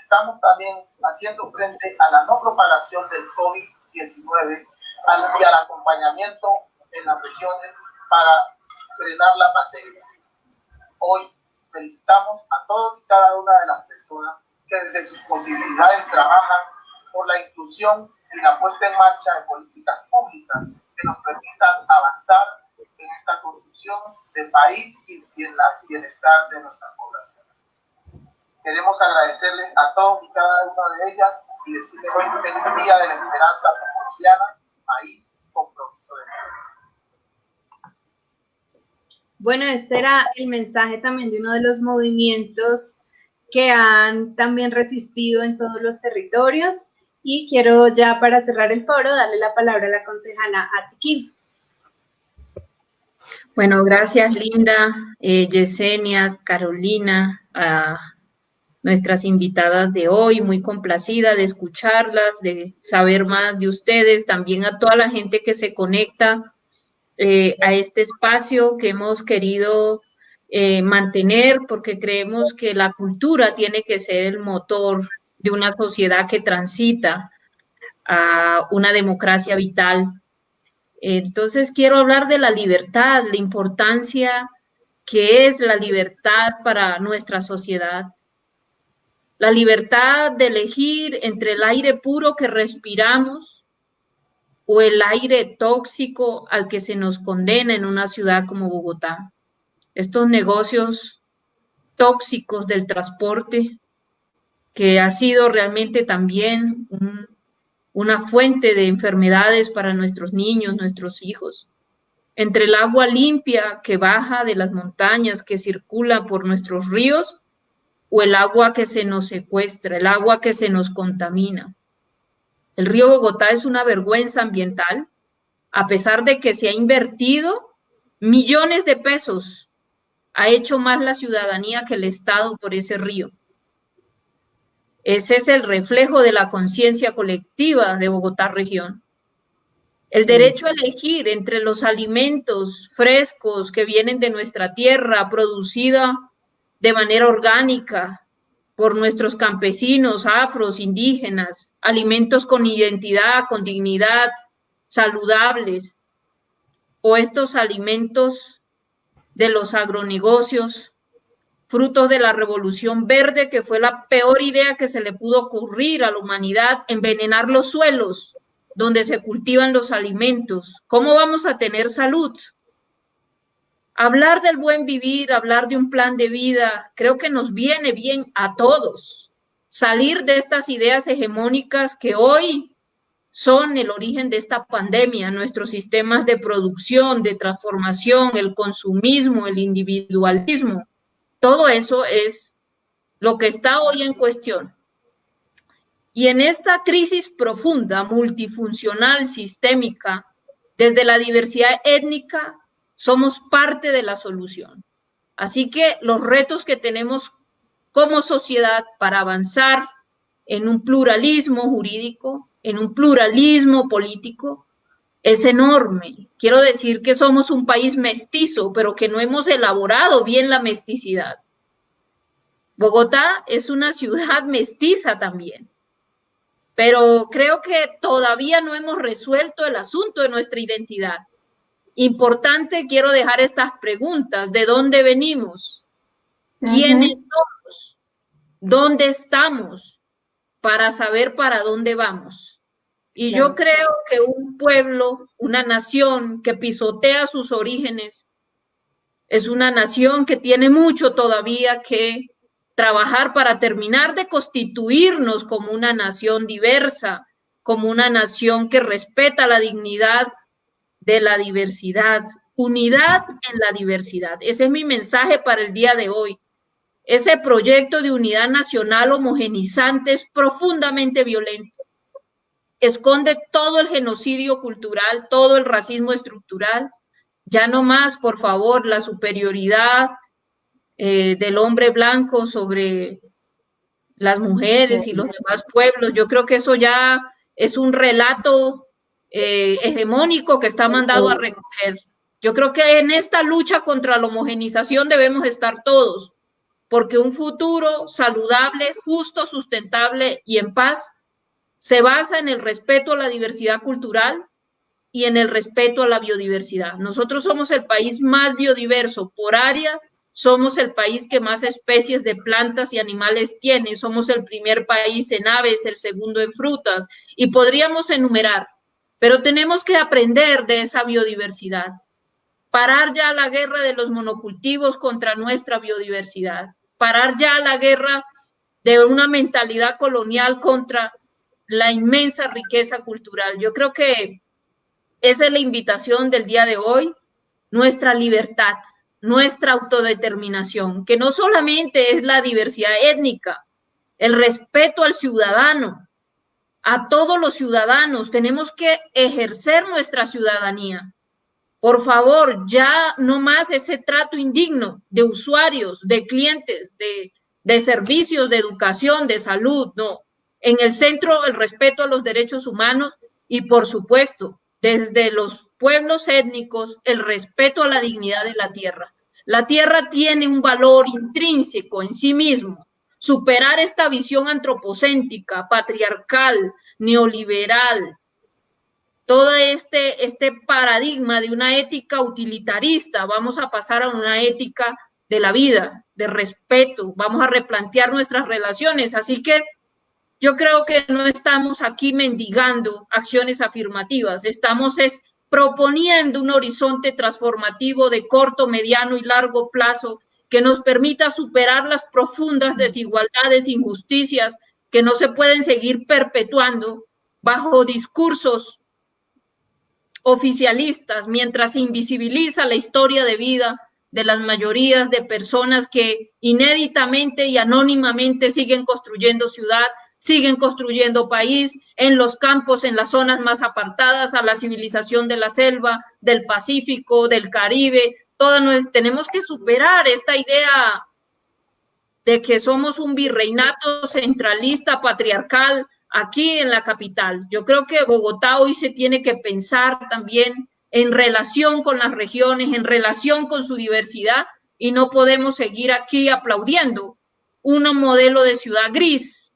estamos también haciendo frente a la no propagación del COVID-19 y al acompañamiento en las regiones para frenar la pandemia. Hoy felicitamos a todos y cada una de las personas que desde sus posibilidades trabajan por la inclusión y la puesta en marcha de políticas públicas que nos permitan avanzar en esta construcción de país y en el bienestar de nuestra población. Queremos agradecerles a todos y cada una de ellas y decirles hoy que es un día de la esperanza colombiana, país, compromiso de país. Bueno, este era el mensaje también de uno de los movimientos que han también resistido en todos los territorios. Y quiero ya para cerrar el foro darle la palabra a la concejala Atiquí. Bueno, gracias Linda, Yesenia, Carolina, a nuestras invitadas de hoy, muy complacida de escucharlas, de saber más de ustedes, también a toda la gente que se conecta a este espacio que hemos querido mantener porque creemos que la cultura tiene que ser el motor de una sociedad que transita a una democracia vital. Entonces quiero hablar de la libertad, la importancia que es la libertad para nuestra sociedad. La libertad de elegir entre el aire puro que respiramos o el aire tóxico al que se nos condena en una ciudad como Bogotá. Estos negocios tóxicos del transporte, que ha sido realmente también una fuente de enfermedades para nuestros niños, nuestros hijos. Entre el agua limpia que baja de las montañas, que circula por nuestros ríos, o el agua que se nos secuestra, el agua que se nos contamina. El río Bogotá es una vergüenza ambiental, a pesar de que se ha invertido millones de pesos, ha hecho más la ciudadanía que el Estado por ese río. Ese es el reflejo de la conciencia colectiva de Bogotá región. El derecho a elegir entre los alimentos frescos que vienen de nuestra tierra, producida de manera orgánica por nuestros campesinos, afros, indígenas, alimentos con identidad, con dignidad, saludables, o estos alimentos de los agronegocios, frutos de la revolución verde, que fue la peor idea que se le pudo ocurrir a la humanidad, envenenar los suelos donde se cultivan los alimentos. ¿Cómo vamos a tener salud? Hablar del buen vivir, hablar de un plan de vida, creo que nos viene bien a todos. Salir de estas ideas hegemónicas que hoy son el origen de esta pandemia, nuestros sistemas de producción, de transformación, el consumismo, el individualismo. Todo eso es lo que está hoy en cuestión. Y en esta crisis profunda, multifuncional, sistémica, desde la diversidad étnica, somos parte de la solución. Así que los retos que tenemos como sociedad para avanzar en un pluralismo jurídico, en un pluralismo político, es enorme. Quiero decir que somos un país mestizo, pero que no hemos elaborado bien la mesticidad. Bogotá es una ciudad mestiza también, pero creo que todavía no hemos resuelto el asunto de nuestra identidad. Importante, quiero dejar estas preguntas. ¿De dónde venimos? ¿Quiénes somos? ¿Dónde estamos? Para saber para dónde vamos. Y yo creo que un pueblo, una nación que pisotea sus orígenes, es una nación que tiene mucho todavía que trabajar para terminar de constituirnos como una nación diversa, como una nación que respeta la dignidad de la diversidad, unidad en la diversidad. Ese es mi mensaje para el día de hoy. Ese proyecto de unidad nacional homogenizante es profundamente violento. Esconde todo el genocidio cultural, todo el racismo estructural. Ya no más, por favor, la superioridad del hombre blanco sobre las mujeres y los demás pueblos. Yo creo que eso ya es un relato hegemónico que está mandado a recoger. Yo creo que en esta lucha contra la homogenización debemos estar todos, porque un futuro saludable, justo, sustentable y en paz se basa en el respeto a la diversidad cultural y en el respeto a la biodiversidad. Nosotros somos el país más biodiverso por área, somos el país que más especies de plantas y animales tiene, somos el primer país en aves, el segundo en frutas, y podríamos enumerar, pero tenemos que aprender de esa biodiversidad, parar ya la guerra de los monocultivos contra nuestra biodiversidad, parar ya la guerra de una mentalidad colonial contra la inmensa riqueza cultural. Yo creo que esa es la invitación del día de hoy, nuestra libertad, nuestra autodeterminación, que no solamente es la diversidad étnica, el respeto al ciudadano, a todos los ciudadanos, tenemos que ejercer nuestra ciudadanía. Por favor, ya no más ese trato indigno de usuarios, de clientes, de servicios, de educación, de salud, no. En el centro, el respeto a los derechos humanos y, por supuesto, desde los pueblos étnicos, el respeto a la dignidad de la tierra. La tierra tiene un valor intrínseco en sí mismo. Superar esta visión antropocéntrica, patriarcal, neoliberal, todo este paradigma de una ética utilitarista, vamos a pasar a una ética de la vida, de respeto, vamos a replantear nuestras relaciones. Así que yo creo que no estamos aquí mendigando acciones afirmativas, estamos proponiendo un horizonte transformativo de corto, mediano y largo plazo que nos permita superar las profundas desigualdades, injusticias que no se pueden seguir perpetuando bajo discursos oficialistas, mientras se invisibiliza la historia de vida de las mayorías de personas que inéditamente y anónimamente siguen construyendo ciudad, siguen construyendo país en los campos, en las zonas más apartadas, a la civilización de la selva, del Pacífico, del Caribe. Tenemos que superar esta idea de que somos un virreinato centralista, patriarcal, aquí en la capital. Yo creo que Bogotá hoy se tiene que pensar también en relación con las regiones, en relación con su diversidad, y no podemos seguir aquí aplaudiendo un modelo de ciudad gris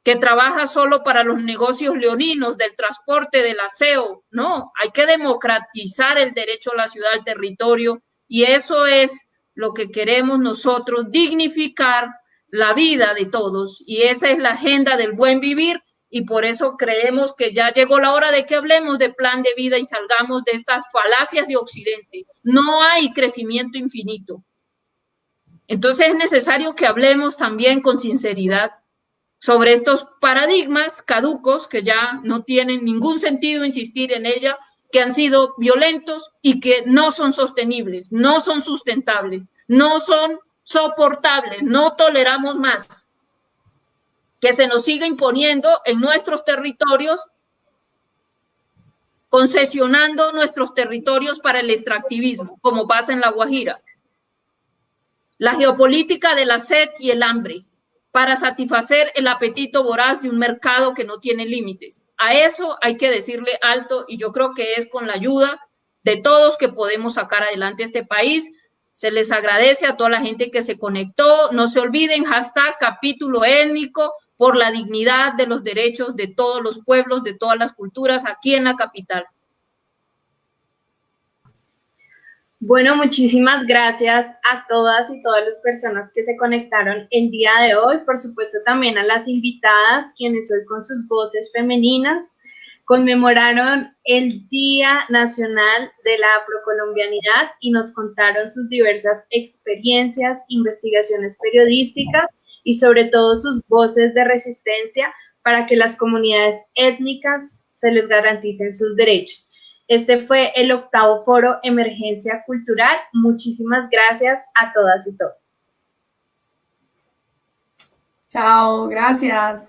que trabaja solo para los negocios leoninos del transporte, del aseo. No, hay que democratizar el derecho a la ciudad, al territorio, y eso es lo que queremos nosotros, dignificar la vida de todos, y esa es la agenda del buen vivir. Y por eso creemos que ya llegó la hora de que hablemos de plan de vida y salgamos de estas falacias de Occidente. No hay crecimiento infinito. Entonces es necesario que hablemos también con sinceridad sobre estos paradigmas caducos que ya no tienen ningún sentido insistir en ella, que han sido violentos y que no son sostenibles, no son sustentables, no son soportables, no toleramos más que se nos siga imponiendo en nuestros territorios, concesionando nuestros territorios para el extractivismo, como pasa en La Guajira. La geopolítica de la sed y el hambre, para satisfacer el apetito voraz de un mercado que no tiene límites. A eso hay que decirle alto, y yo creo que es con la ayuda de todos que podemos sacar adelante este país. Se les agradece a toda la gente que se conectó. No se olviden, #capítulo étnico, por la dignidad de los derechos de todos los pueblos, de todas las culturas aquí en la capital. Bueno, muchísimas gracias a todas y todas las personas que se conectaron el día de hoy. Por supuesto, también a las invitadas, quienes hoy con sus voces femeninas conmemoraron el Día Nacional de la Afrocolombianidad y nos contaron sus diversas experiencias, investigaciones periodísticas y sobre todo sus voces de resistencia para que las comunidades étnicas se les garanticen sus derechos. Este fue el 8º Foro Emergencia Cultural. Muchísimas gracias a todas y todos. Chao, gracias.